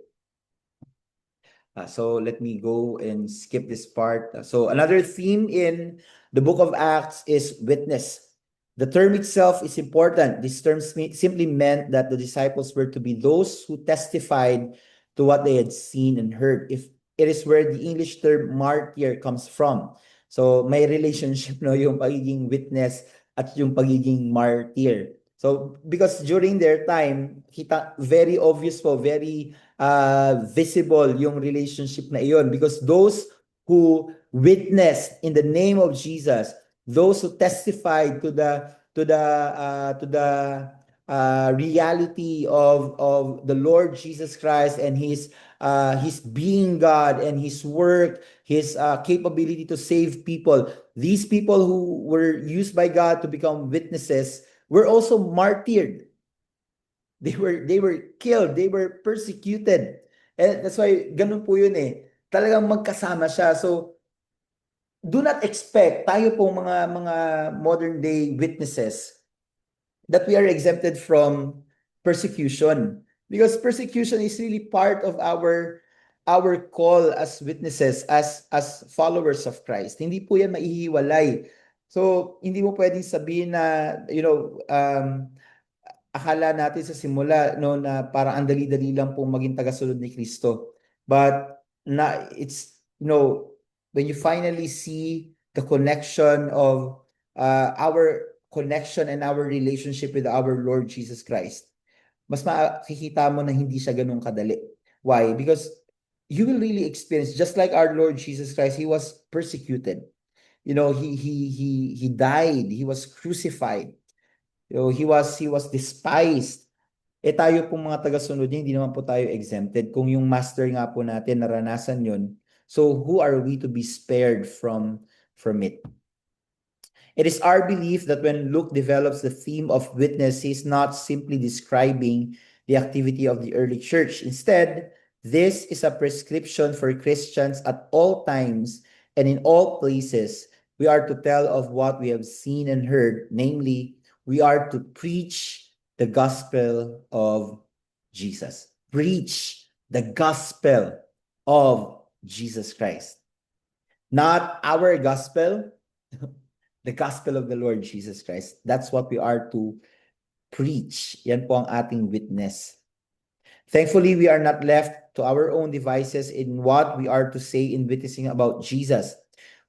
So let me go and skip this part. So another theme in the book of Acts is witness. The term itself is important. This term simply meant that the disciples were to be those who testified to what they had seen and heard. If it is where the English term martyr comes from. So may relationship, no, yung pagiging witness at yung pagiging martyr. So because during their time, kita very obvious po, very visible yung relationship na iyon, because those who witnessed in the name of Jesus, those who testified to the reality of the Lord Jesus Christ and his being God and his work, his capability to save people. These people who were used by God to become witnesses were also martyred. They were killed, they were persecuted. And that's why ganun po yun eh. Talagang magkasama siya. So do not expect tayo po mga modern day witnesses that we are exempted from persecution, because persecution is really part of our call as witnesses, as followers of Christ. Hindi po yan maihiwalay. So hindi mo pwedeng sabihin na akala natin sa simula, no, na parang ang dali-dali lang pong maging tagasunod ni Kristo. But it's, when you finally see the connection of our connection and our relationship with our Lord Jesus Christ, mas makikita mo na hindi siya ganun kadali. Why? Because you will really experience, just like our Lord Jesus Christ, He was persecuted. He died, He was crucified. He was despised. Tayo pong mga taga-sunod niya, hindi naman po tayo exempted. Kung yung master nga po natin naranasan yun, so who are we to be spared from it? It is our belief that when Luke develops the theme of witness, he's not simply describing the activity of the early church. Instead, this is a prescription for Christians at all times and in all places. We are to tell of what we have seen and heard, namely, we are to preach the gospel of Jesus. Preach the gospel of Jesus Christ. Not our gospel, the gospel of the Lord Jesus Christ. That's what we are to preach. Yan po ang ating witness. Thankfully, we are not left to our own devices in what we are to say in witnessing about Jesus.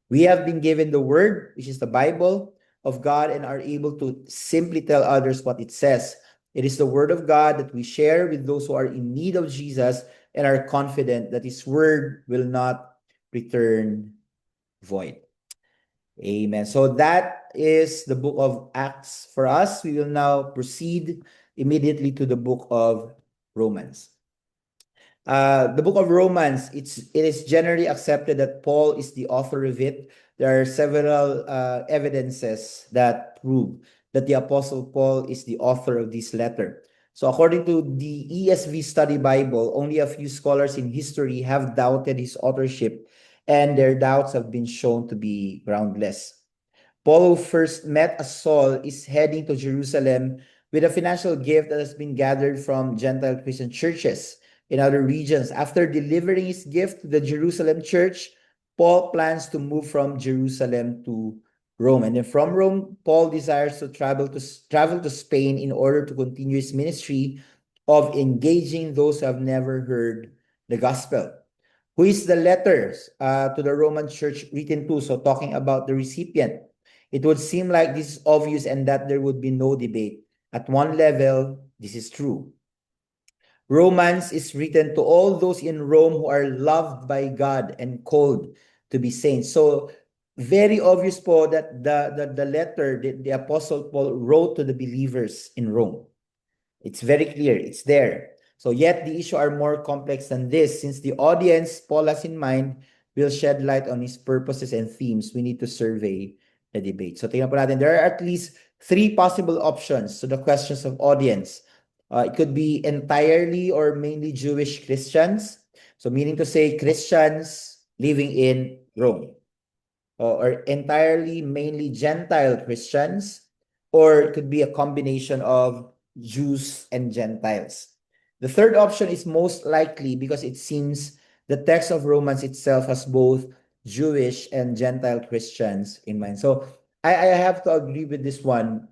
We have been given the word, which is the Bible of God, and are able to simply tell others what it says. It is the word of God that we share with those who are in need of Jesus and are confident that his word will not return void. Amen. So that is the book of Acts for us. We will now proceed immediately to the book of Romans. The book of Romans, it is generally accepted that Paul is the author of it. There are several evidences that prove that the Apostle Paul is the author of this letter. So according to the ESV Study Bible, only a few scholars in history have doubted his authorship, and their doubts have been shown to be groundless. Paul, who first met as Saul, is heading to Jerusalem with a financial gift that has been gathered from Gentile Christian churches in other regions. After delivering his gift to the Jerusalem church, Paul plans to move from Jerusalem to Rome. And then from Rome, Paul desires to travel to Spain in order to continue his ministry of engaging those who have never heard the gospel. Who is the letters to the Roman church written to? So talking about the recipient. It would seem like this is obvious and that there would be no debate. At one level, this is true. Romans is written to all those in Rome who are loved by God and called to be saints. So very obvious po that the letter the Apostle Paul wrote to the believers in Rome. It's very clear. It's there. So yet the issue are more complex than this. Since the audience Paul has in mind will shed light on his purposes and themes, we need to survey the debate. So tingnan po natin. There are at least 3 possible options to the questions of audience. It could be entirely or mainly Jewish Christians. So meaning to say Christians living in Rome. Or entirely mainly Gentile Christians. Or it could be a combination of Jews and Gentiles. The third option is most likely because it seems the text of Romans itself has both Jewish and Gentile Christians in mind. So I have to agree with this one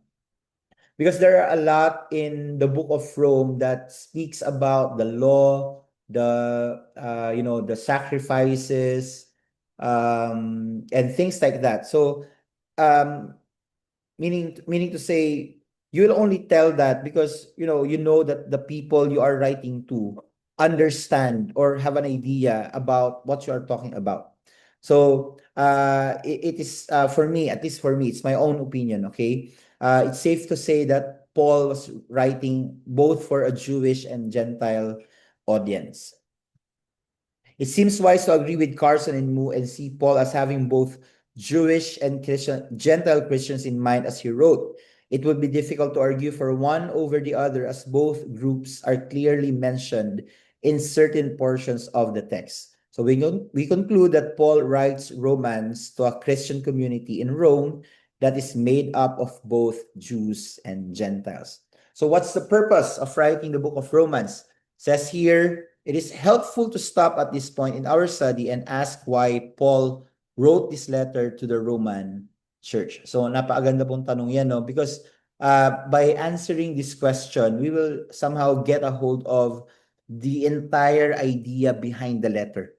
because there are a lot in the book of Rome that speaks about the law, the sacrifices, and things like that. So um, meaning to say you'll only tell that because you know that the people you are writing to understand or have an idea about what you are talking about. So it is for me, at least for me, it's my own opinion. Okay, it's safe to say that Paul was writing both for a Jewish and Gentile audience. It seems wise to agree with Carson and Moo and see Paul as having both Jewish and Gentile Christians in mind as he wrote. It would be difficult to argue for one over the other as both groups are clearly mentioned in certain portions of the text. So we conclude that Paul writes Romans to a Christian community in Rome that is made up of both Jews and Gentiles. So what's the purpose of writing the book of Romans? It says here, it is helpful to stop at this point in our study and ask why Paul wrote this letter to the Roman church. So napakaganda pong tanong yan, no? Because by answering this question, we will somehow get a hold of the entire idea behind the letter.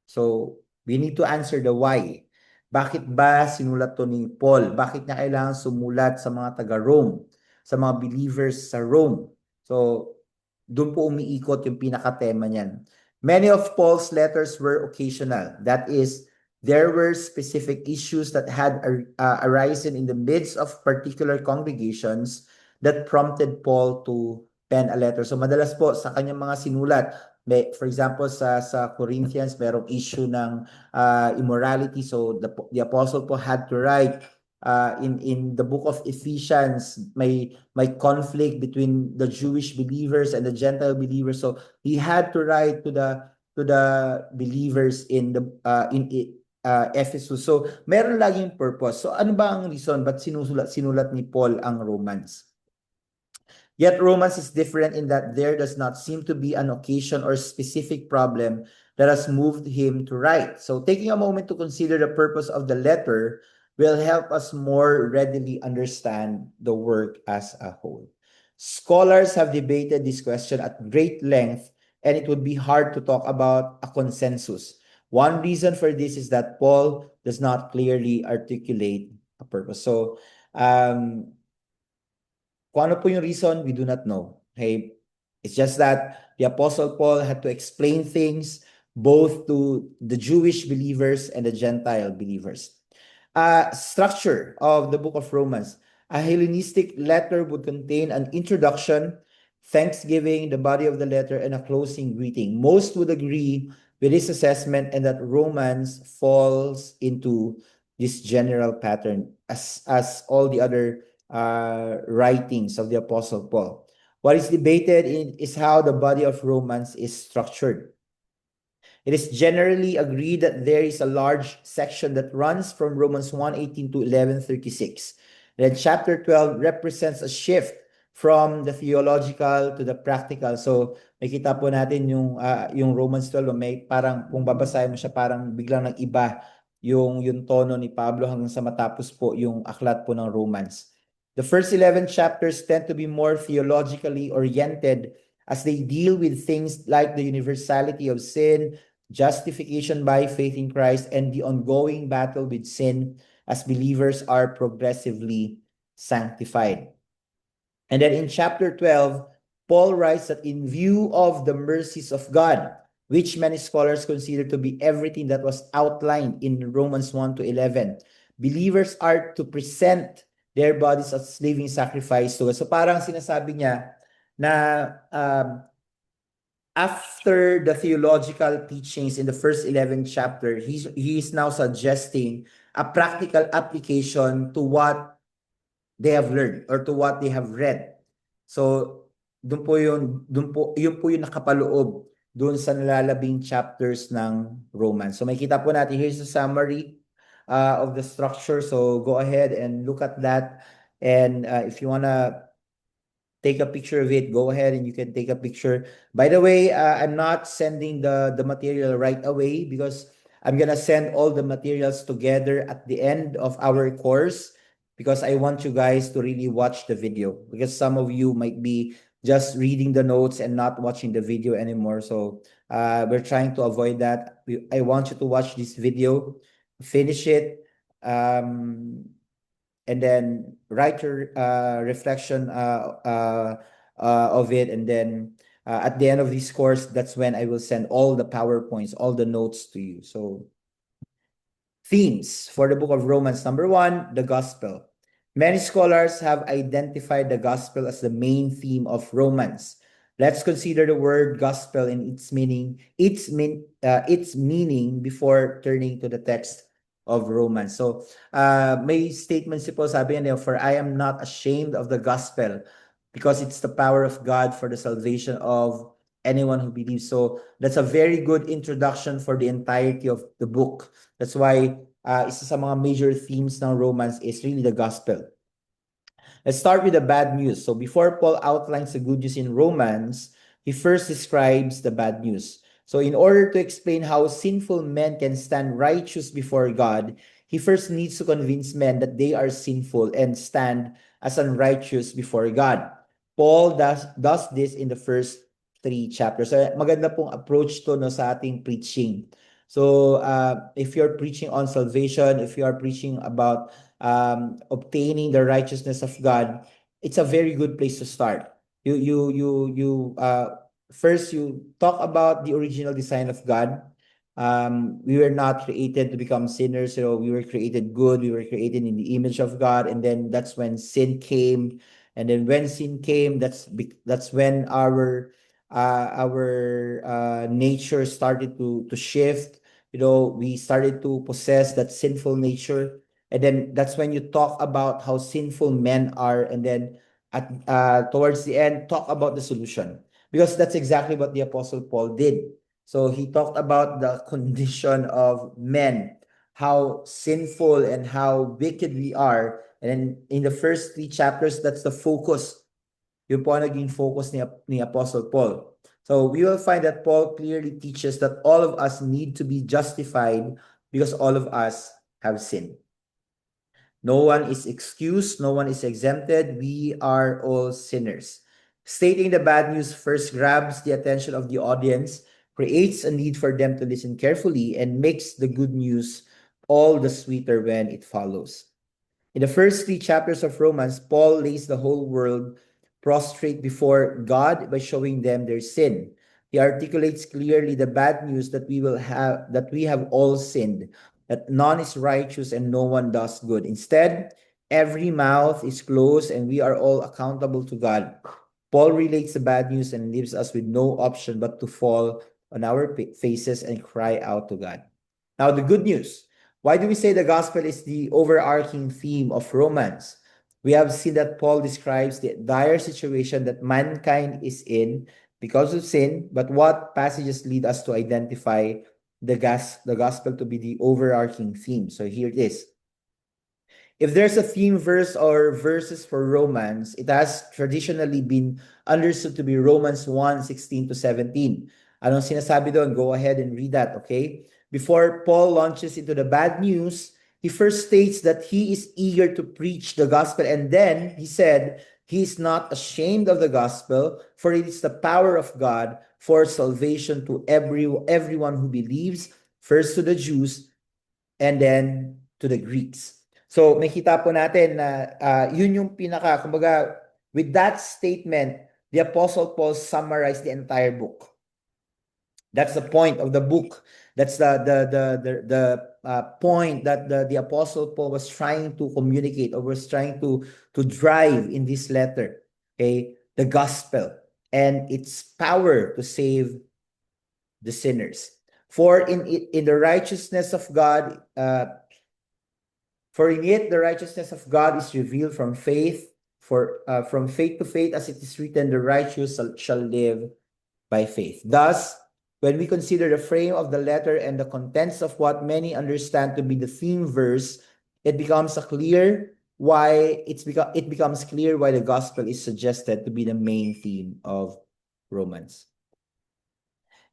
So we need to answer the why. Bakit ba sinulat to ni Paul? Bakit niya kailangan sumulat sa mga taga-Rome, sa mga believers sa Rome? So doon po umiikot yung pinaka-tema niyan. Many of Paul's letters were occasional. That is, there were specific issues that had arisen in the midst of particular congregations that prompted Paul to pen a letter. So madalas po sa kanyang mga sinulat, for example sa Corinthians merong issue ng immorality, so the apostle po had to write. In the book of Ephesians, may conflict between the Jewish believers and the Gentile believers, so he had to write to the believers in Ephesus. So meron laging purpose. So ano ba ang reason ba't sinulat ni Paul ang Romans? Yet Romans is different in that there does not seem to be an occasion or specific problem that has moved him to write. So taking a moment to consider the purpose of the letter will help us more readily understand the work as a whole. Scholars have debated this question at great length, and it would be hard to talk about a consensus. One reason for this is that Paul does not clearly articulate a purpose. So, kung ano po yung reason, we do not know. Okay? It's just that the Apostle Paul had to explain things both to the Jewish believers and the Gentile believers. Structure of the book of Romans. A Hellenistic letter would contain an introduction, thanksgiving, the body of the letter, and a closing greeting. Most would agree with this assessment and that Romans falls into this general pattern as all the other writings of the Apostle Paul. What is debated is how the body of Romans is structured. It is generally agreed that there is a large section that runs from Romans 1:18 to 11:36. Then chapter 12 represents a shift from the theological to the practical. So makita po natin yung Romans 12, may parang kung babasahin mo siya parang biglang nag-iba yung tono ni Pablo hanggang sa matapos po yung aklat po ng Romans. The first 11 chapters tend to be more theologically oriented as they deal with things like the universality of sin, justification by faith in Christ, and the ongoing battle with sin as believers are progressively sanctified. And then in chapter 12, Paul writes that in view of the mercies of God, which many scholars consider to be everything that was outlined in Romans 1 to 11, believers are to present their bodies as living sacrifice to God. So parang sinasabi niya na after the theological teachings in the first 11 chapter, he is now suggesting a practical application to what they have learned or to what they have read. So yun po yung nakapaloob doon sa nalalabing chapters ng Romans. So makita po natin, here's a summary of the structure. So go ahead and look at that. And if you want to take a picture of it, go ahead and you can take a picture. By the way, I'm not sending the material right away because I'm going to send all the materials together at the end of our course because I want you guys to really watch the video because some of you might be just reading the notes and not watching the video anymore. So we're trying to avoid that. I want you to watch this video, finish it, and then write your reflection of it. And then at the end of this course, that's when I will send all the PowerPoints, all the notes to you. So themes for the book of Romans. Number 1, the gospel. Many scholars have identified the gospel as the main theme of Romans. Let's consider the word gospel and its meaning before turning to the text of Romans. So, may statement si Paul, sabi niya, for I am not ashamed of the gospel because it's the power of God for the salvation of anyone who believes. So, that's a very good introduction for the entirety of the book. That's why isa sa mga major themes ng Romans is really the gospel. Let's start with the bad news. So before Paul outlines the good news in Romans, he first describes the bad news. So in order to explain how sinful men can stand righteous before God, he first needs to convince men that they are sinful and stand as unrighteous before God. Paul does this in the first 3 chapters. So maganda pong approach to no, sa ating preaching. So if you're preaching on salvation, if you are preaching about obtaining the righteousness of God, it's a very good place to start. First you talk about the original design of God. We were not created to become sinners, we were created good, we were created in the image of God, and then that's when sin came. And then when sin came, that's when our nature started to shift. We started to possess that sinful nature. And then that's when you talk about how sinful men are, and then towards the end, talk about the solution, because that's exactly what the Apostle Paul did. So he talked about the condition of men, how sinful and how wicked we are. And then in the first 3 chapters, that's the focus. Yung po ang naging focus ni Apostle Paul. So we will find that Paul clearly teaches that all of us need to be justified because all of us have sinned. No one is excused, no one is exempted. We are all sinners. Stating the bad news first grabs the attention of the audience, creates a need for them to listen carefully, and makes the good news all the sweeter when it follows. In the first 3 chapters of Romans, Paul lays the whole world prostrate before God by showing them their sin. He articulates clearly the bad news that we have all sinned, that none is righteous and no one does good. Instead, every mouth is closed and we are all accountable to God. Paul relates the bad news and leaves us with no option but to fall on our faces and cry out to God. Now, the good news. Why do we say the gospel is the overarching theme of Romans? We have seen that Paul describes the dire situation that mankind is in because of sin, but what passages lead us to identify the gospel to be the overarching theme? So here it is. If there's a theme verse or verses for Romans, it has traditionally been understood to be Romans 1:16-17. Anong sinasabi doon? Go ahead and read that, okay? Before Paul launches into the bad news, he first states that he is eager to preach the gospel, and then he said he is not ashamed of the gospel, for it is the power of God for salvation to everyone who believes, first to the Jews and then to the Greeks. So makita po natin na yun yung kumbaga, with that statement, the Apostle Paul summarized the entire book. That's the point of the book. That's the point that the Apostle Paul was trying to communicate, or was trying to drive in this letter. Okay, the gospel and its power to save the sinners. For in the righteousness of God, for in it the righteousness of God is revealed from faith, from faith to faith, as it is written, the righteous shall live by faith. Thus, when we consider the frame of the letter and the contents of what many understand to be the theme verse, it becomes clear why the gospel is suggested to be the main theme of Romans.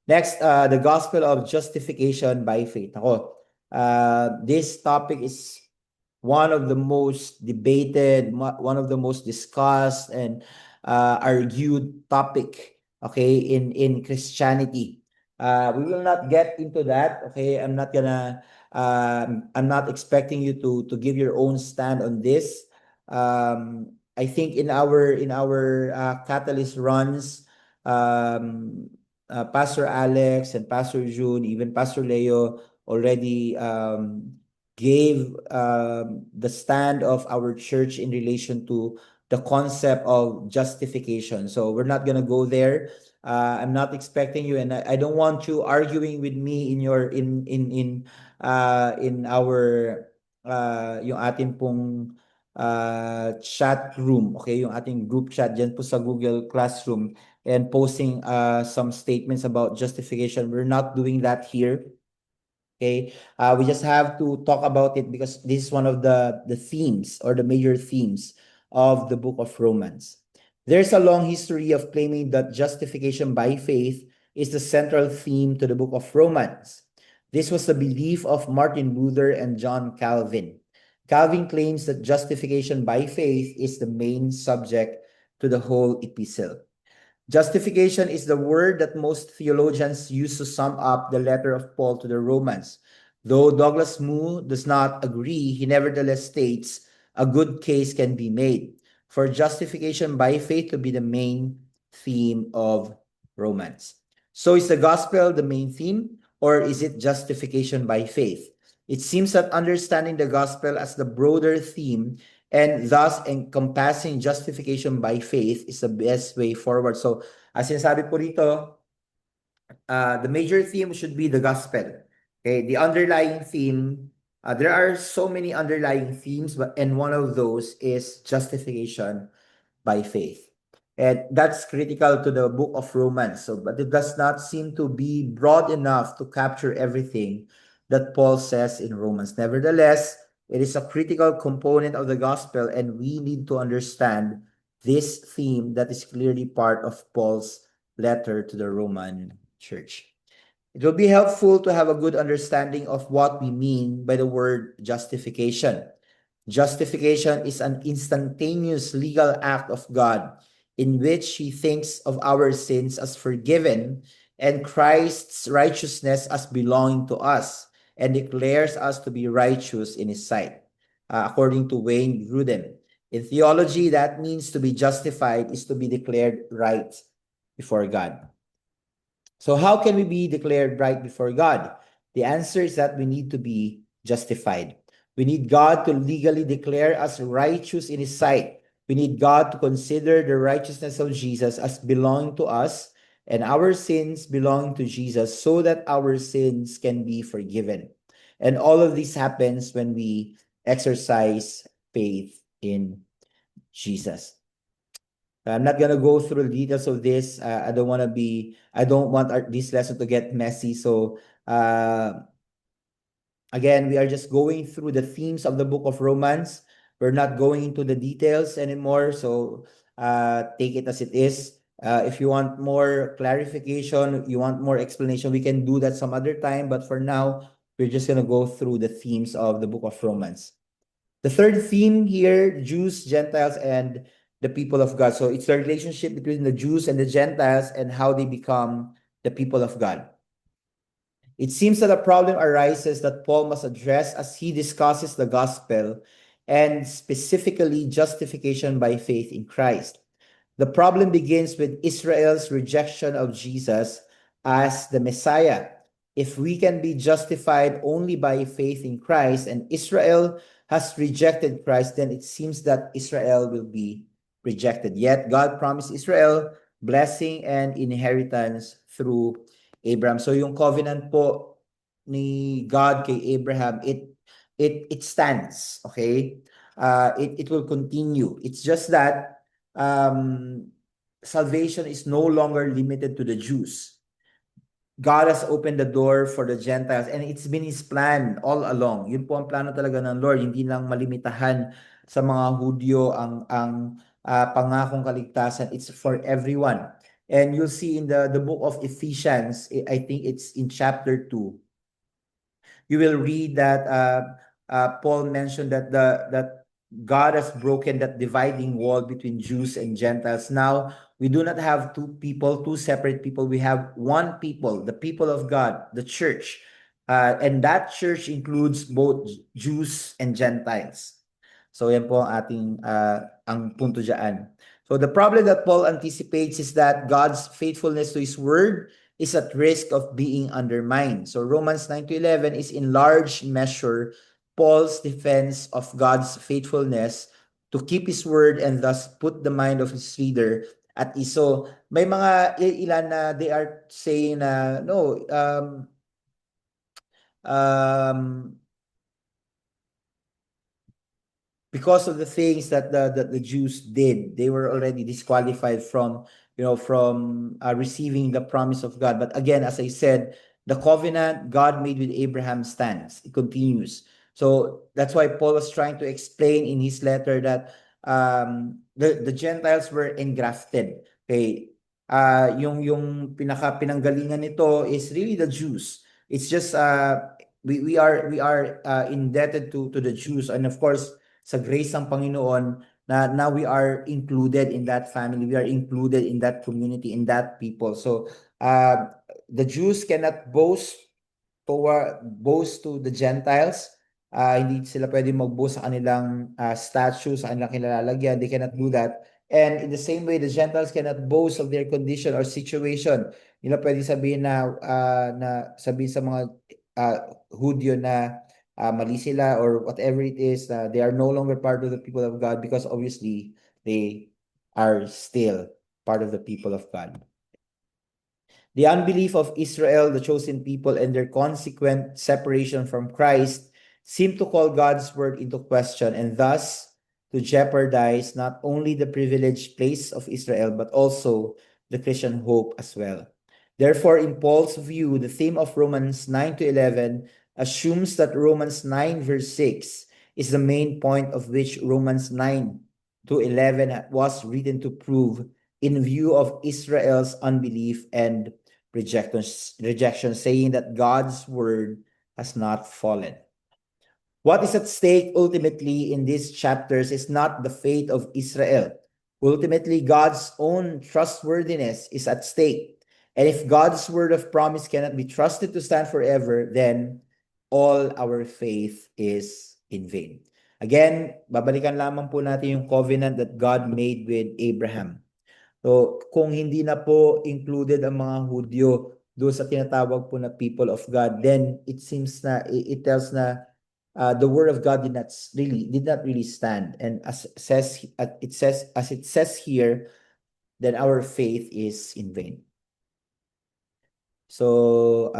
Next, the gospel of justification by faith. This topic is one of the most debated, one of the most discussed and argued topic, okay, in Christianity. We will not get into that, okay? I'm not expecting you to give your own stand on this. I think in our Catalyst runs, Pastor Alex and Pastor June, even Pastor Leo already gave the stand of our church in relation to the concept of justification. So we're not gonna go there. I'm not expecting you, and I don't want you arguing with me in our yung ating pong chat room, okay, yung ating group chat dyan po sa Google Classroom, and posting some statements about justification. We're not doing that here. Okay, we just have to talk about it because this is one of the themes, or the major themes of the book of Romans. There's a long history of claiming that justification by faith is the central theme to the book of Romans. This was the belief of Martin Luther and John Calvin. Calvin claims that justification by faith is the main subject to the whole epistle. Justification is the word that most theologians use to sum up the letter of Paul to the Romans. Though Douglas Moo does not agree, he nevertheless states a good case can be made. for justification by faith to be the main theme of Romans. So is the gospel the main theme, or is it justification by faith? It seems that understanding the gospel as the broader theme and thus encompassing justification by faith is the best way forward. So, as sinasabi po rito, the major theme should be the gospel. Okay, the underlying theme, there are so many underlying themes, and one of those is justification by faith. And that's critical to the book of Romans. So, but it does not seem to be broad enough to capture everything that Paul says in Romans. Nevertheless, it is a critical component of the gospel, and we need to understand this theme that is clearly part of Paul's letter to the Roman church. It will be helpful to have a good understanding of what we mean by the word justification. Justification is an instantaneous legal act of God in which He thinks of our sins as forgiven and Christ's righteousness as belonging to us and declares us to be righteous in His sight, according to Wayne Grudem. In theology, that means to be justified is to be declared right before God. So how can we be declared right before God? The answer is that we need to be justified. We need God to legally declare us righteous in His sight. We need God to consider the righteousness of Jesus as belonging to us and our sins belonging to Jesus so that our sins can be forgiven. And all of this happens when we exercise faith in Jesus. I'm not gonna go through the details of this. I don't want this lesson to get messy. So, again, we are just going through the themes of the book of Romans. We're not going into the details anymore. So, take it as it is. If you want more clarification, you want more explanation, we can do that some other time. But for now, we're just gonna go through the themes of the book of Romans. The third theme here, Jews, Gentiles, and the people of God. So it's the relationship between the Jews and the Gentiles and how they become the people of God. It seems that a problem arises that Paul must address as he discusses the gospel and specifically justification by faith in Christ. The problem begins with Israel's rejection of Jesus as the Messiah. If we can be justified only by faith in Christ and Israel has rejected Christ, then it seems that Israel will be rejected. Yet God promised Israel blessing and inheritance through Abraham. So yung covenant po ni God kay Abraham, it stands, okay? It will continue. It's just that salvation is no longer limited to the Jews. God has opened the door for the Gentiles and it's been His plan all along. Yun po ang plano talaga ng Lord, hindi lang malimitahan sa mga Hudyo ang pangakong kaligtasan. It's for everyone. And you'll see in the book of Ephesians, I think it's in chapter 2, you will read that Paul mentioned that that God has broken that dividing wall between Jews and Gentiles. Now we do not have two people, two separate people. We have one people, the people of God, the church. And that church includes both Jews and Gentiles. So yan po ang ating ang punto dyan. So the problem that Paul anticipates is that God's faithfulness to His word is at risk of being undermined. So Romans 9 to 11 is in large measure Paul's defense of God's faithfulness to keep His word and thus put the mind of his reader at ease. So may mga ilan na they are saying na no, because of the things that the Jews did, they were already disqualified from receiving the promise of God. But again, as I said, the covenant God made with Abraham stands. It continues. So that's why Paul was trying to explain in his letter that the Gentiles were engrafted. Okay, yung pinanggalingan nito is really the Jews. It's just we are indebted to the Jews, and of course sa grace ng Panginoon na now we are included in that family, we are included in that community, in that people. So the Jews cannot boast to the Gentiles Hindi sila pwede magbuo sa kanilang statue, sa kanilang kinalalagyan. They cannot do that. And in the same way, the Gentiles cannot boast of their condition or situation. Hindi na pwede sabihin na sabihin sa mga Hudyo na mali sila or whatever it is, they are no longer part of the people of God because obviously they are still part of the people of God. The unbelief of Israel, the chosen people, and their consequent separation from Christ seem to call God's word into question and thus to jeopardize not only the privileged place of Israel, but also the Christian hope as well. Therefore, in Paul's view, the theme of Romans 9 to 11 assumes that Romans 9 verse 6 is the main point of which Romans 9 to 11 was written to prove in view of Israel's unbelief and rejection, saying that God's word has not fallen. What is at stake ultimately in these chapters is not the fate of Israel. Ultimately, God's own trustworthiness is at stake. And if God's word of promise cannot be trusted to stand forever, then all our faith is in vain. Again, babalikan lamang po natin yung covenant that God made with Abraham. So, kung hindi na po included ang mga Hudyo doon sa tinatawag po na people of God, then it seems na it tells na the word of God did not really stand. And as it says here, then our faith is in vain. So,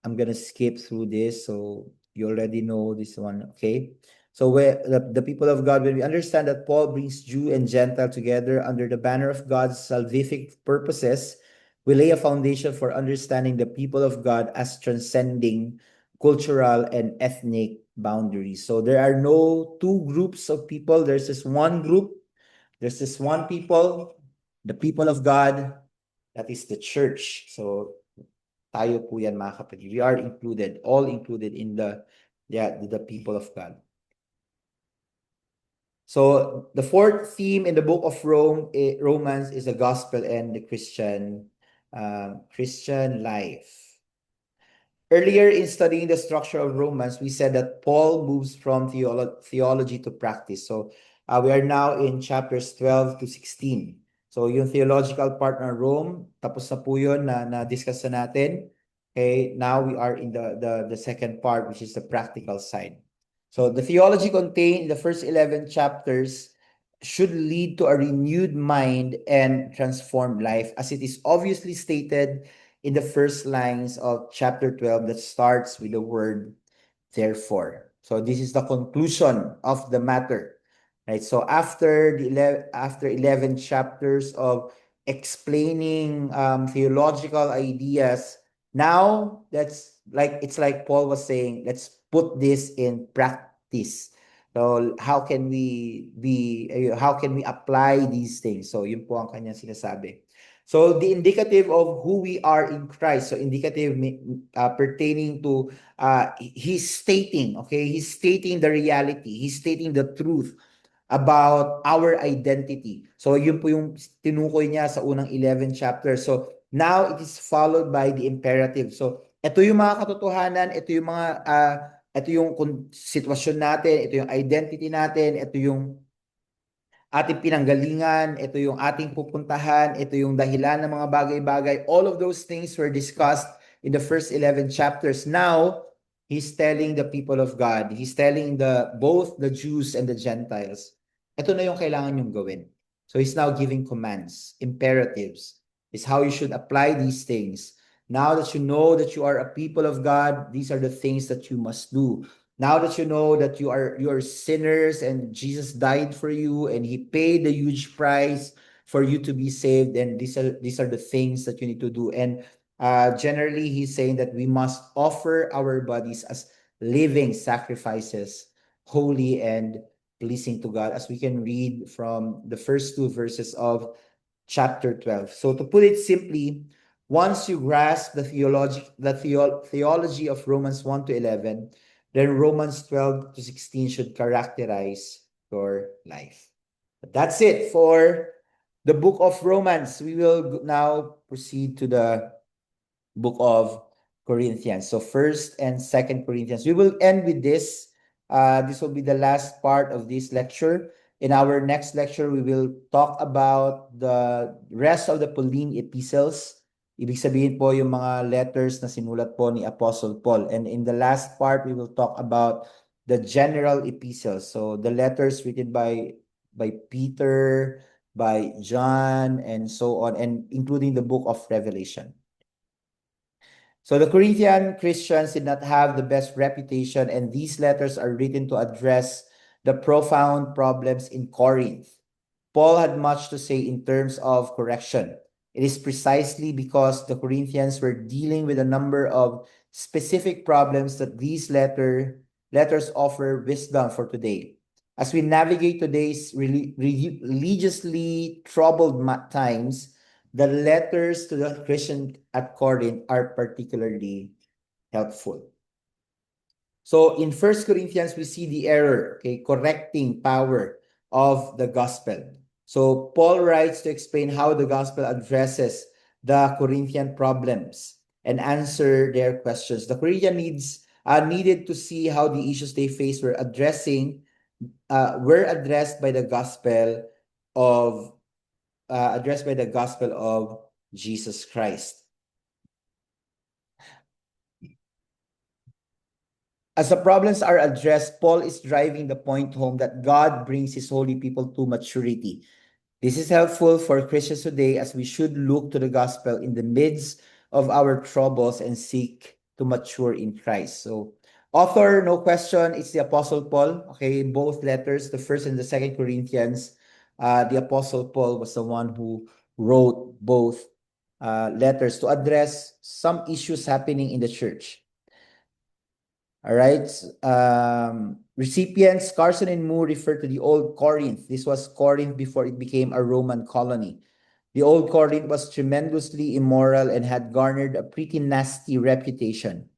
I'm gonna skip through this. So you already know this one, okay? So where the people of God, when we understand that Paul brings Jew and Gentile together under the banner of God's salvific purposes, we lay a foundation for understanding the people of God as transcending cultural and ethnic boundaries. So there are no two groups of people. There's this one group. There's this one people, the people of God. That is the church. So tayo po yan, mga kapatid. We are included, all included in the people of God. So the fourth theme in the book of Romans is the gospel and the Christian life. Earlier in studying the structure of Romans, we said that Paul moves from theology to practice. So we are now in chapters 12 to 16. So yung theological part ng Rome, tapos na po yun na-discuss na natin. Okay, now we are in the second part, which is the practical side. So the theology contained in the first 11 chapters should lead to a renewed mind and transformed life, as it is obviously stated in the first lines of chapter 12 that starts with the word therefore. So this is the conclusion of the matter, right? So after 11 chapters of explaining theological ideas, now it's like Paul was saying, let's put this in practice. So how can we apply these things? So yun po ang kanyang sinasabi. So the indicative of who we are in Christ. So indicative pertaining to he's stating the reality. He's stating the truth about our identity. So yun po yung tinukoy niya sa unang 11 chapters. So now it is followed by the imperative. So ito yung mga katotohanan, ito yung sitwasyon natin, ito yung identity natin, ito yung ating pinanggalingan, ito yung ating pupuntahan, ito yung dahilan ng mga bagay-bagay. All of those things were discussed in the first 11 chapters. Now, he's telling the people of God, he's telling both the Jews and the Gentiles, ito na yung kailangan yung gawin. So he's now giving commands, imperatives. Is how you should apply these things. Now that you know that you are a people of God, these are the things that you must do. Now that you know that you are sinners and Jesus died for you and he paid the huge price for you to be saved, and these are the things that you need to do. And generally, he's saying that we must offer our bodies as living sacrifices, holy and pleasing to God, as we can read from the first two verses of chapter 12. So to put it simply, once you grasp the theology of Romans 1 to 11, then Romans 12 to 16 should characterize your life. But that's it for the book of Romans. We will now proceed to the book of Corinthians. So First and Second Corinthians. We will end with this. This will be the last part of this lecture. In our next lecture, we will talk about the rest of the Pauline epistles. Ibig sabihin po yung mga letters na sinulat po ni Apostle Paul. And in the last part, we will talk about the general epistles. So the letters written by Peter, by John, and so on, and including the book of Revelation. So the Corinthian Christians did not have the best reputation, and these letters are written to address the profound problems in Corinth. Paul had much to say in terms of correction. It is precisely because the Corinthians were dealing with a number of specific problems that these letters offer wisdom for today. As we navigate today's religiously troubled times, the letters to the Christian at Corinth are particularly helpful. So in First Corinthians, we see the error, correcting power of the gospel. So Paul writes to explain how the gospel addresses the Corinthian problems and answer their questions. The Corinthian needed to see how the issues they faced were addressed by the gospel of Jesus Christ. As the problems are addressed, Paul is driving the point home that God brings his holy people to maturity. This is helpful for Christians today, as we should look to the gospel in the midst of our troubles and seek to mature in Christ. So, author, no question, it's the Apostle Paul. Okay, in both letters, the First and the Second Corinthians, the Apostle Paul was the one who wrote both letters to address some issues happening in the church. All right. Recipients, Carson and Moore refer to the Old Corinth. This was Corinth before it became a Roman colony. The Old Corinth was tremendously immoral and had garnered a pretty nasty reputation.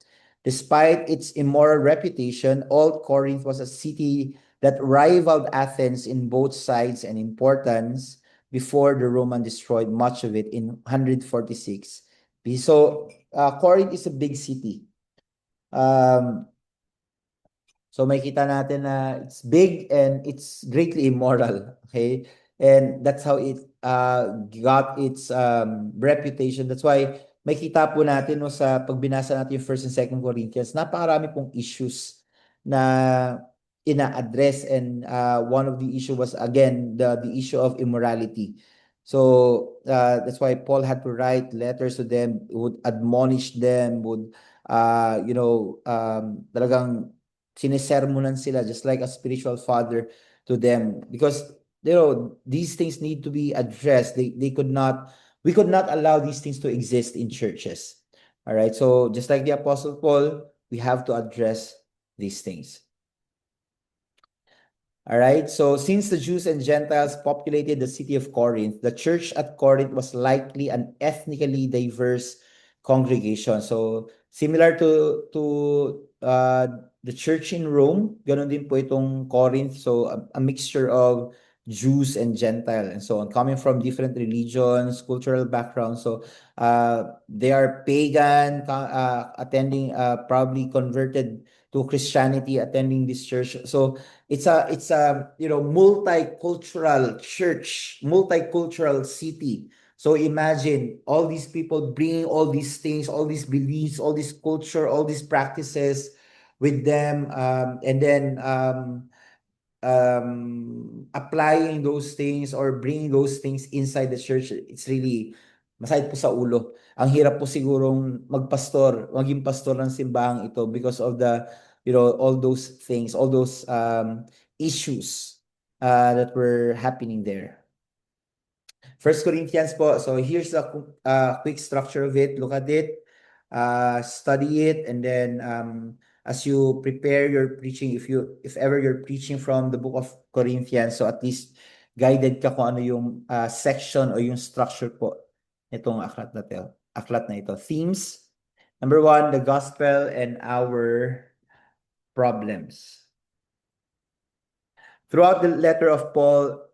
Despite its immoral reputation, Old Corinth was a city that rivaled Athens in both size and importance before the Roman destroyed much of it in 146 BC. So Corinth is a big city. So makita natin na it's big and it's greatly immoral, okay? And that's how it got its reputation. That's why makita po natin no, sa pagbinasa natin yung First and Second Corinthians, napakarami pong issues na ina-address, and one of the issue was again the issue of immorality. So that's why Paul had to write letters to them, would admonish them, would talagang sinisermonan sila just like a spiritual father to them, because these things need to be addressed. We could not allow these things to exist in churches. All right, so just like the Apostle Paul, we have to address these things. All right, so since the Jews and Gentiles populated the city of Corinth, the church at Corinth was likely an ethnically diverse congregation. So similar to the church in Rome, ganun din po itong Corinth. So a mixture of Jews and Gentile and so on, coming from different religions, cultural backgrounds. So they are pagan, attending, probably converted to Christianity, attending this church. So it's a multicultural church, multicultural city. So imagine all these people bringing all these things, all these beliefs, all this culture, all these practices with them, and then applying those things or bringing those things inside the church. It's really masakit po sa ulo. Ang hirap po sigurong maging pastor ng simbahang ito, because of the all those things, all those issues that were happening there. First Corinthians po. So here's a quick structure of it. Look at it, study it, and then as you prepare your preaching, if ever you're preaching from the book of Corinthians, so at least guided ka kung ano yung section o yung structure po nitong aklat na ito. Themes. Number 1, the gospel and our problems. Throughout the letter of Paul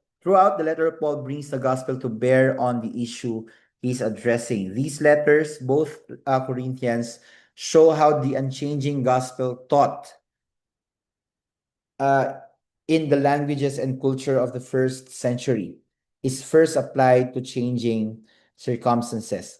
brings the gospel to bear on the issue he's addressing. These letters, both Corinthians, show how the unchanging gospel taught uh, in the languages and culture of the first century is first applied to changing circumstances.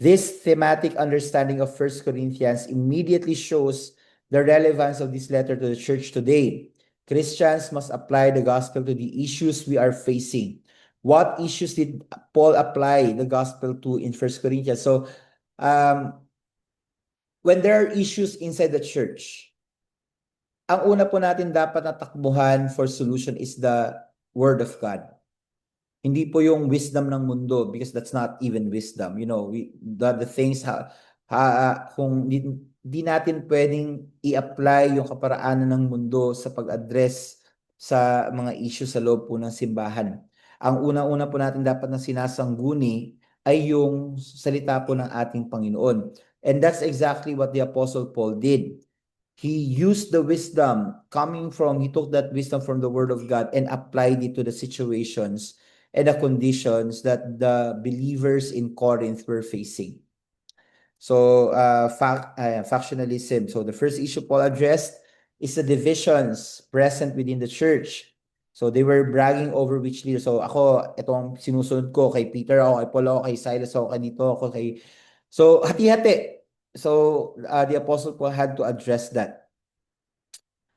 This thematic understanding of First Corinthians immediately shows the relevance of this letter to the church today. Christians must apply the gospel to the issues we are facing. What issues did Paul apply the gospel to in First Corinthians? So, um, when there are issues inside the church, ang una po natin dapat natakbuhan for solution is the Word of God. Hindi po yung wisdom ng mundo because that's not even wisdom. You know, the things kung di natin pwedeng i-apply yung kaparaanan ng mundo sa pag-address sa mga issue sa loob po ng simbahan. Ang una-una po natin dapat na sinasangguni ay yung salita po ng ating Panginoon. And that's exactly what the Apostle Paul did. He used the wisdom he took that wisdom from the Word of God and applied it to the situations and the conditions that the believers in Corinth were facing. So, factionalism. So, the first issue Paul addressed is the divisions present within the church. So, they were bragging over which leader. So, ako, itong sinusunod ko kay Peter, ako kay Paul, ako kay Silas, ako kay dito, ako kay... So, hati-hati. So, the Apostle Paul had to address that.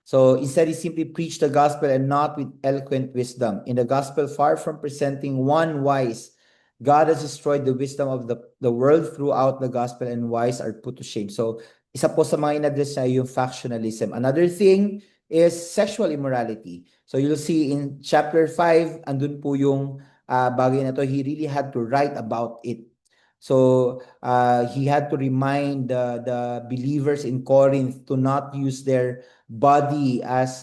So instead, he simply preached the gospel and not with eloquent wisdom. In the gospel, far from presenting one wise, God has destroyed the wisdom of the world throughout the gospel, and wise are put to shame. So, isa po sa mga in-address niya yung factionalism. Another thing is sexual immorality. So, you'll see in chapter 5, andun po yung bagay na to. He really had to write about it. So, he had to remind the believers in Corinth to not use their body as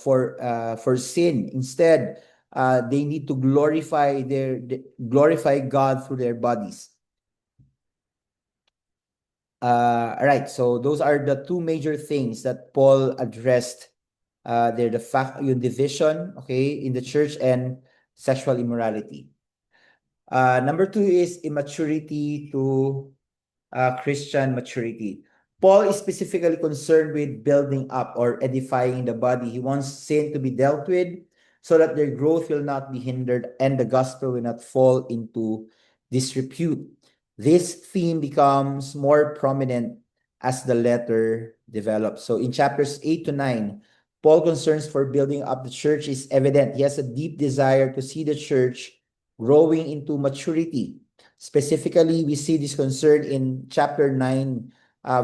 for sin. Instead, they need to glorify God through their bodies. All right, so those are the two major things that Paul addressed. They're yung division, okay, in the church, and sexual immorality. Number 2 is immaturity to Christian maturity. Paul is specifically concerned with building up or edifying the body. He wants sin to be dealt with so that their growth will not be hindered and the gospel will not fall into disrepute. This theme becomes more prominent as the letter develops. So in chapters 8 to 9, Paul's concerns for building up the church is evident. He has a deep desire to see the church growing into maturity. Specifically, we see this concern in chapter 9,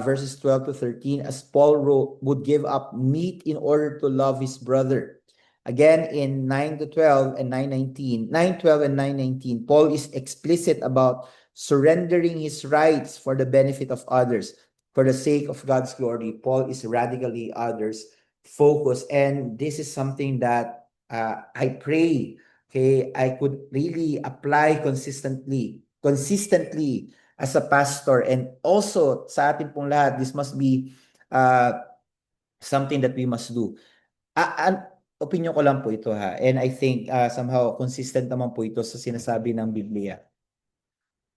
verses 12 to 13, as Paul would give up meat in order to love his brother. Again, in 9 to 12 and 9:19, 9:12 and 9:19, Paul is explicit about surrendering his rights for the benefit of others. For the sake of God's glory, Paul is radically others focused. And this is something that I pray, okay, I could really apply consistently as a pastor, and also sa atin pong lahat, this must be something that we must do. Opinion ko lang po ito ha, and I think somehow consistent naman po ito sa sinasabi ng Biblia.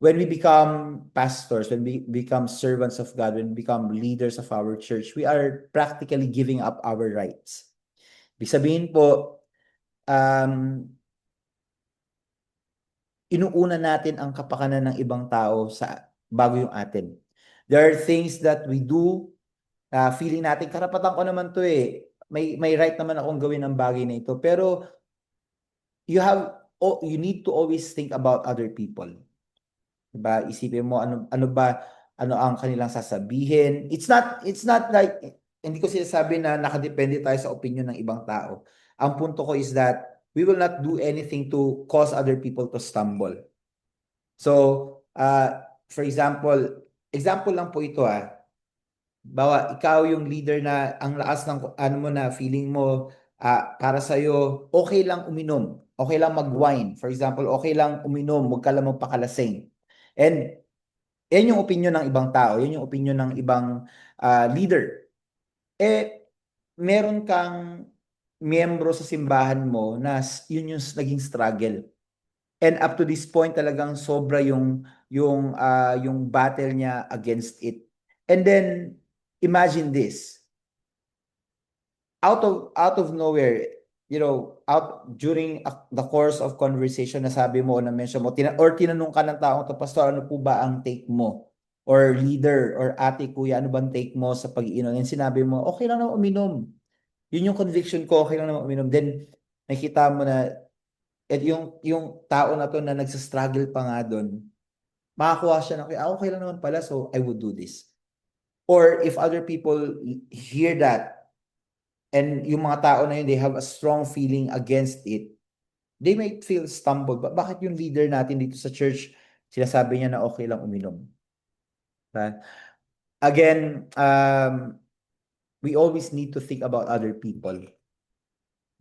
When we become pastors, when we become servants of God, when we become leaders of our church, we are practically giving up our rights. Ibig sabihin po, inuuna natin ang kapakanan ng ibang tao bago yung atin. There are things that we do, feeling natin, karapatan ko naman to eh. May right naman akong gawin ang bagay na ito. Pero you need to always think about other people. Diba? Isipin mo ano ang kanilang sasabihin. It's not like, hindi ko sinasabi na nakadepende tayo sa opinion ng ibang tao. Ang punto ko is that we will not do anything to cause other people to stumble. So, for example lang po ito bawa ikaw yung leader na ang lakas ng mo na feeling mo para sa iyo okay lang uminom, okay lang mag-wine. For example, okay lang uminom, wag ka lang magpakalasing. And yan yung opinion ng ibang tao, yan yung opinion ng ibang leader. Meron kang miyembro sa simbahan mo na yun yung naging struggle. And up to this point talagang sobra yung battle niya against it. And then imagine this. Out of nowhere, out during the course of conversation na sabi mo o na-mention mo, or tinanong ka ng taong to, Pastor, ano po ba ang take mo? Or leader, or ate, kuya, ano bang take mo sa pag-iinom? And sinabi mo, okay lang naman uminom. Yun yung conviction ko, okay lang naman uminom. Then, nakita mo na, at yung tao na to na nagsa-struggle pa nga doon, makakuha siya ng, okay lang naman pala, so I would do this. Or if other people hear that, and yung mga tao na yun, they have a strong feeling against it, they might feel stumbled. Bakit yung leader natin dito sa church, sinasabi niya na okay lang uminom? Right? Again, we always need to think about other people.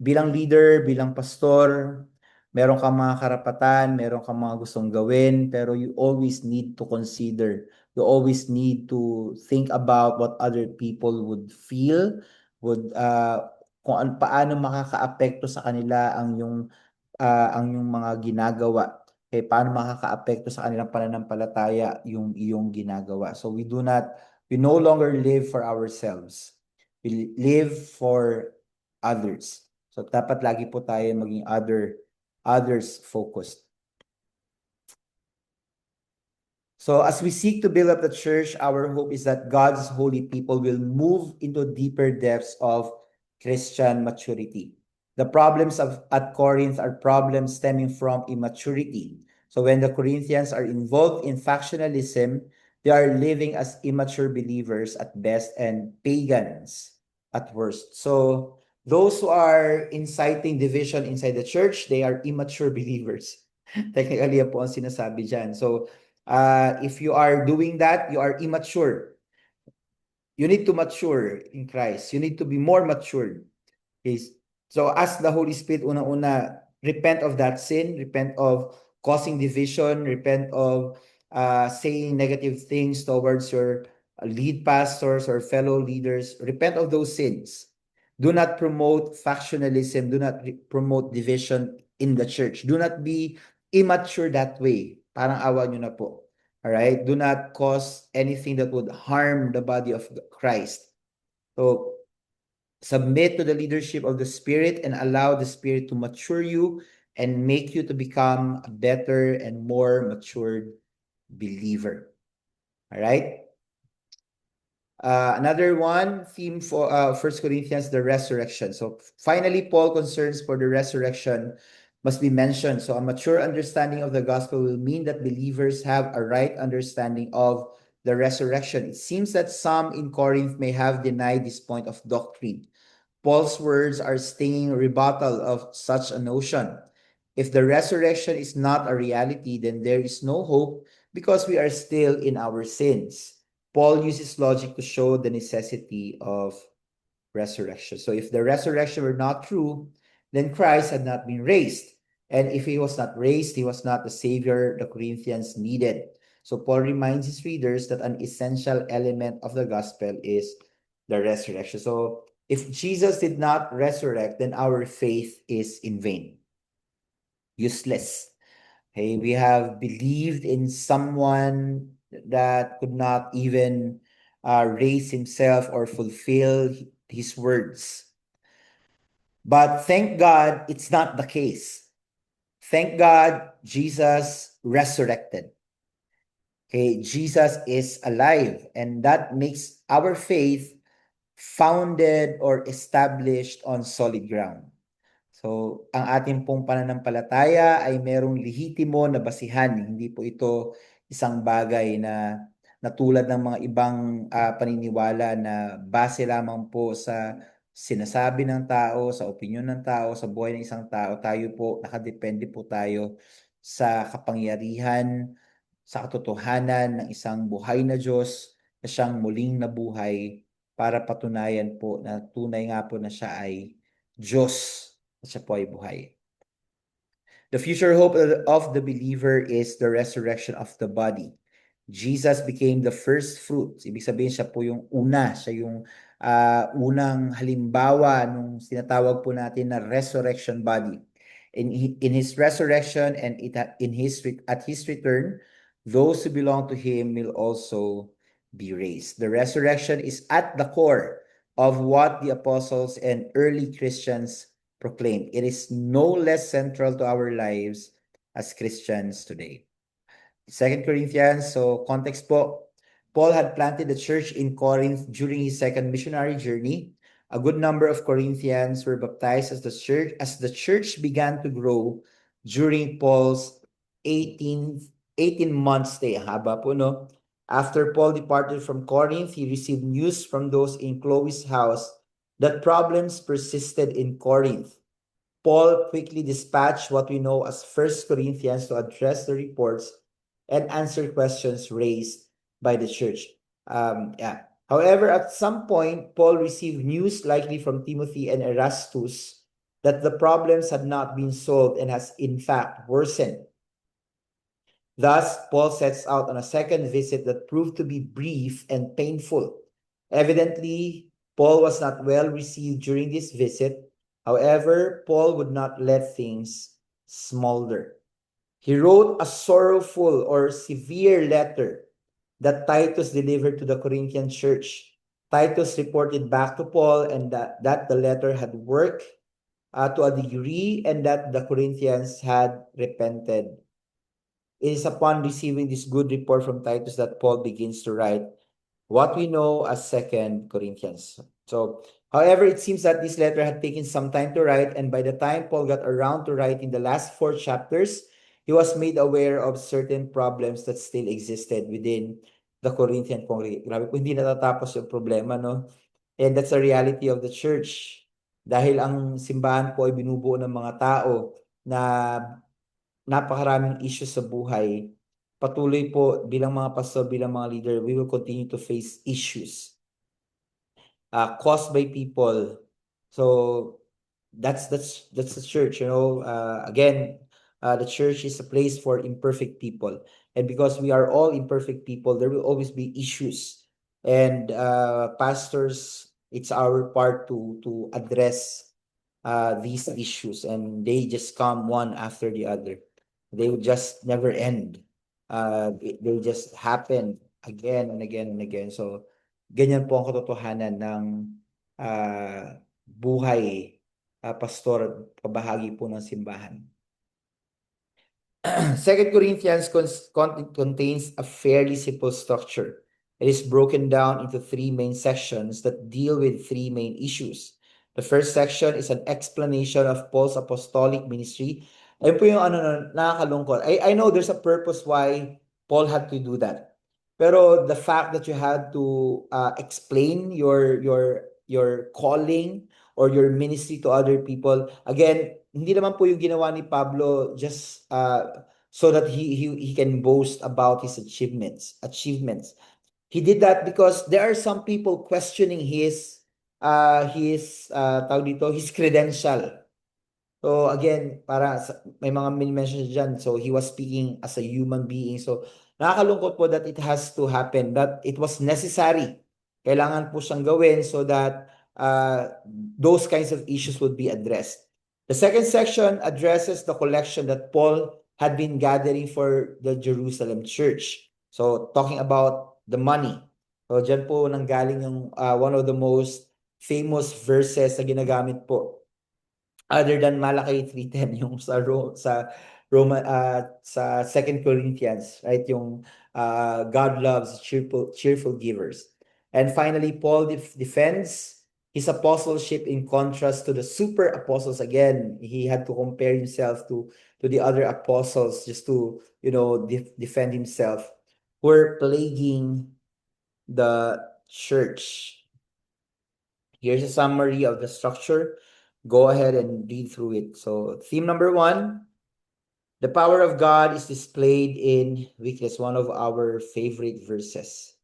Bilang leader, bilang pastor, meron kang mga karapatan, meron kang mga gustong gawin, pero you always need to consider, you always need to think about what other people would feel, kung paano makakaapekto sa kanila ang yung mga ginagawa. Paano makakaapekto sa kanilang pananampalataya yung iyong ginagawa. So we no longer live for ourselves. We live for others. So dapat lagi po tayo maging others focused. So as we seek to build up the church, our hope is that God's holy people will move into deeper depths of Christian maturity. The problems at Corinth are problems stemming from immaturity. So when the Corinthians are involved in factionalism, they are living as immature believers at best and pagans at worst. So those who are inciting division inside the church, they are immature believers. Technically, yan po ang sinasabi dyan. So if you are doing that, you are immature. You need to mature in Christ. You need to be more matured. Okay? So ask the Holy Spirit, unang-una, repent of that sin, repent of causing division, repent of saying negative things towards your lead pastors or fellow leaders. Repent of those sins. Do not promote factionalism. Do not promote division in the church. Do not be immature that way. Parang awa nyo na po. All right? Do not cause anything that would harm the body of Christ. So, submit to the leadership of the Spirit and allow the Spirit to mature you and make you to become a better and more matured believer. All right? Another one, theme for 1 Corinthians, the resurrection. So finally, Paul concerns for the resurrection must be mentioned. So a mature understanding of the gospel will mean that believers have a right understanding of the resurrection. It seems that some in Corinth may have denied this point of doctrine. Paul's words are stinging rebuttal of such a notion. If the resurrection is not a reality, then there is no hope because we are still in our sins. Paul uses logic to show the necessity of resurrection. So if the resurrection were not true, then Christ had not been raised. And if he was not raised, he was not the savior the Corinthians needed. So Paul reminds his readers that an essential element of the gospel is the resurrection. So if Jesus did not resurrect, then our faith is in vain, useless. Okay, we have believed in someone that could not even raise himself or fulfill his words. But thank God it's not the case. Thank God Jesus resurrected. Okay, Jesus is alive, and that makes our faith founded or established on solid ground. So, ang ating pong pananampalataya ay merong lehitimo na basihan. Hindi po ito isang bagay na natulad ng mga ibang paniniwala na base lamang po sa sinasabi ng tao, sa opinyon ng tao, sa buhay ng isang tao. Tayo po, nakadepende po tayo sa kapangyarihan, sa katotohanan ng isang buhay na Diyos na siyang muling nabuhay para patunayan po na tunay nga po na siya ay Diyos at siya po ay buhay. The future hope of the believer is the resurrection of the body. Jesus became the first fruit. Ibig sabihin siya po yung una, siya yung unang halimbawa nung sinatawag po natin na resurrection body. In his resurrection and at his return, those who belong to him will also be raised. The resurrection is at the core of what the apostles and early Christians proclaimed. It is no less central to our lives as Christians today. Second Corinthians, so context po, Paul had planted the church in Corinth during his second missionary journey. A good number of Corinthians were baptized as the church began to grow during Paul's 18 month stay. Haba po, no? After Paul departed from Corinth, he received news from those in Chloe's house that problems persisted in Corinth. Paul quickly dispatched what we know as First Corinthians to address the reports and answer questions raised by the church. Yeah. However, at some point, Paul received news, likely from Timothy and Erastus, that the problems had not been solved and has in fact worsened. Thus, Paul sets out on a second visit that proved to be brief and painful. Evidently, Paul was not well received during this visit. However, Paul would not let things smolder. He wrote a sorrowful or severe letter that Titus delivered to the Corinthian church. Titus reported back to Paul and that the letter had worked to a degree and that the Corinthians had repented. It is upon receiving this good report from Titus that Paul begins to write what we know as Second Corinthians. So, however, it seems that this letter had taken some time to write, and by the time Paul got around to writing the last 4 chapters, he was made aware of certain problems that still existed within the Corinthian congregation. Grabe po, hindi natatapos yung problema, no? And that's the reality of the church. Dahil ang simbahan po ay binubuo ng mga tao na napakaraming issues sa buhay, patuloy po bilang mga pastor, bilang mga leader, we will continue to face issues caused by people. So that's the church, you know. Again, the church is a place for imperfect people, and because we are all imperfect people, there will always be issues. And pastors, it's our part to address these issues, and they just come one after the other. They would just never end. They just happen again and again and again. So, ganyan po ang katotohanan ng buhay, pastor at kabahagi po ng simbahan. Second Corinthians contains a fairly simple structure. It is broken down into 3 main sections that deal with 3 main issues. The first section is an explanation of Paul's apostolic ministry. Ayun po yung nakakalungkot. I know there's a purpose why Paul had to do that. Pero the fact that you had to explain your calling or your ministry to other people, again, hindi naman po yung ginawa ni Pablo just so that he can boast about his achievements. He did that because there are some people questioning his tawag dito, his credential. So again, may mga mention dyan. So he was speaking as a human being. So nakakalungkot po that it has to happen, that it was necessary. Kailangan po siyang gawin so that those kinds of issues would be addressed. The second section addresses the collection that Paul had been gathering for the Jerusalem church. So talking about the money. So dyan po nanggaling yung one of the most famous verses na ginagamit po. Other than Malakay 3:10 yung sa Second Corinthians, right? Yung God loves cheerful givers. And finally, Paul defends his apostleship in contrast to the super apostles. Again, he had to compare himself to the other apostles just to, you know, defend himself, who were plaguing the church. Here's a summary of the structure. Go ahead and read through it. So, theme number 1, the power of God is displayed in weakness, one of our favorite verses.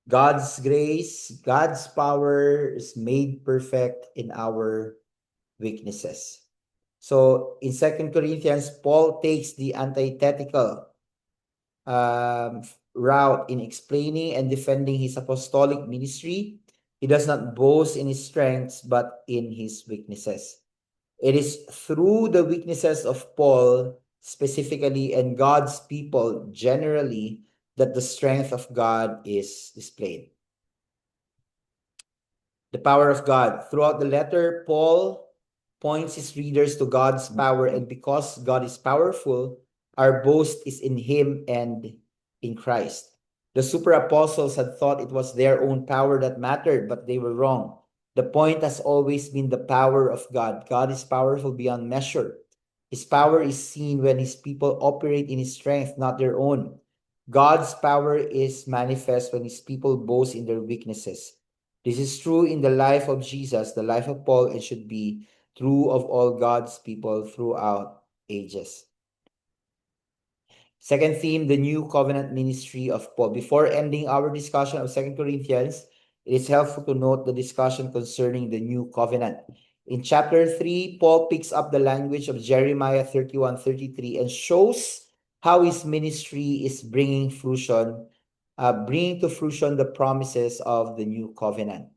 God's grace, God's power is made perfect in our weaknesses. So, in 2 Corinthians, Paul takes the antithetical route in explaining and defending his apostolic ministry. He does not boast in his strengths, but in his weaknesses. It is through the weaknesses of Paul specifically and God's people generally that the strength of God is displayed. The power of God. Throughout the letter, Paul points his readers to God's power, and because God is powerful, our boast is in him and in Christ. The super apostles had thought it was their own power that mattered, but they were wrong. The point has always been the power of God. God is powerful beyond measure. His power is seen when his people operate in his strength, not their own. God's power is manifest when his people boast in their weaknesses. This is true in the life of Jesus, the life of Paul, and should be true of all God's people throughout ages. Second theme, the new covenant ministry of Paul. Before ending our discussion of 2 Corinthians, it is helpful to note the discussion concerning the new covenant. In chapter 3, Paul picks up the language of Jeremiah 31:33 and shows how his ministry is bringing to fruition the promises of the new covenant.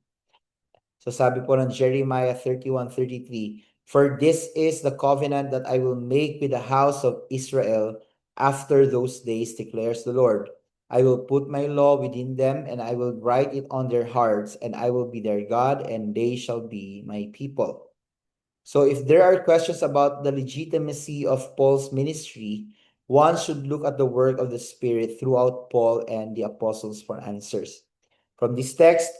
So sabi po ng Jeremiah 31:33, "For this is the covenant that I will make with the house of Israel after those days, declares the Lord. I will put my law within them, and I will write it on their hearts, and I will be their God, and they shall be my people." So if there are questions about the legitimacy of Paul's ministry, one should look at the work of the Spirit throughout Paul and the apostles for answers. From this text,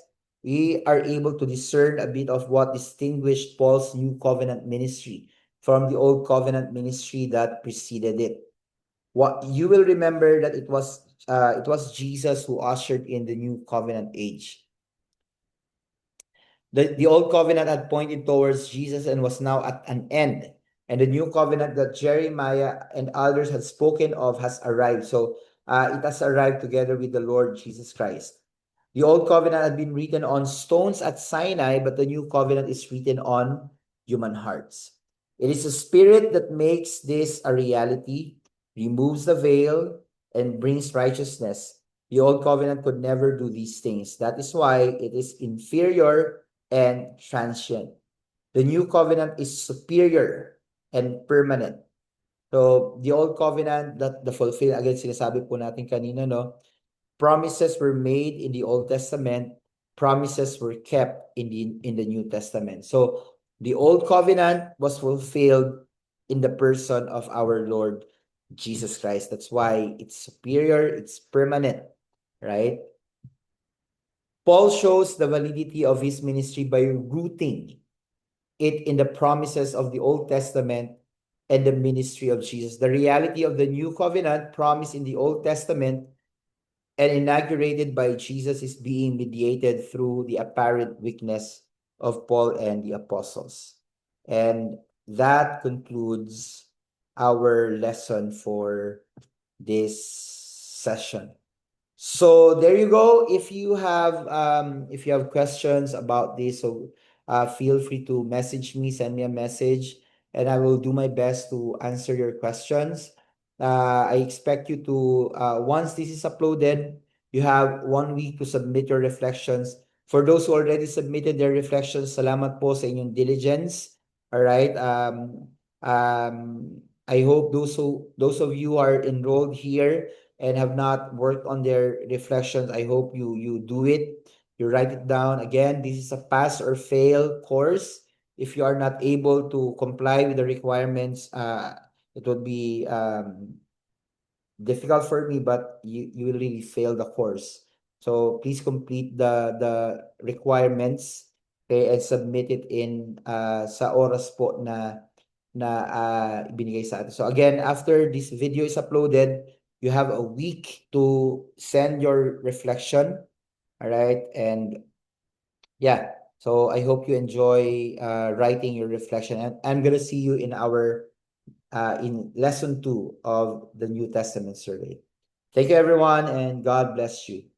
we are able to discern a bit of what distinguished Paul's new covenant ministry from the old covenant ministry that preceded it. What you will remember that it was Jesus who ushered in the new covenant age. The old covenant had pointed towards Jesus and was now at an end. And the new covenant that Jeremiah and others had spoken of has arrived. So it has arrived together with the Lord Jesus Christ. The old covenant had been written on stones at Sinai, but the new covenant is written on human hearts. It is the Spirit that makes this a reality, removes the veil, and brings righteousness. The old covenant could never do these things. That is why it is inferior and transient. The new covenant is superior and permanent. So, the old covenant that the fulfill, again, sinasabi po natin kanina, no? Promises were made in the Old Testament, promises were kept in the New Testament. So, the old covenant was fulfilled in the person of our Lord Jesus Christ. That's why it's superior, it's permanent, right? Paul shows the validity of his ministry by rooting it in the promises of the Old Testament and the ministry of Jesus. The reality of the new covenant promised in the Old Testament and inaugurated by Jesus is being mediated through the apparent weakness of Paul and the apostles. And that concludes our lesson for this session. So there you go. If you have questions about this, so feel free to message me, send me a message, and I will do my best to answer your questions. I expect you to once this is uploaded, you have 1 week to submit your reflections. For those who already submitted their reflections, salamat po sa inyong diligence. All right. I hope those of you are enrolled here and have not worked on their reflections, I hope you do it. You write it down. Again, this is a pass or fail course. If you are not able to comply with the requirements, it would be difficult for me, but you will really fail the course. So please complete the requirements, okay, and submit it in sa oras po na ibinigay sa atin. So again, after this video is uploaded, you have a week to send your reflection. All right. And yeah, so I hope you enjoy writing your reflection. And I'm going to see you in our in lesson 2 of the New Testament survey. Thank you, everyone, and God bless you.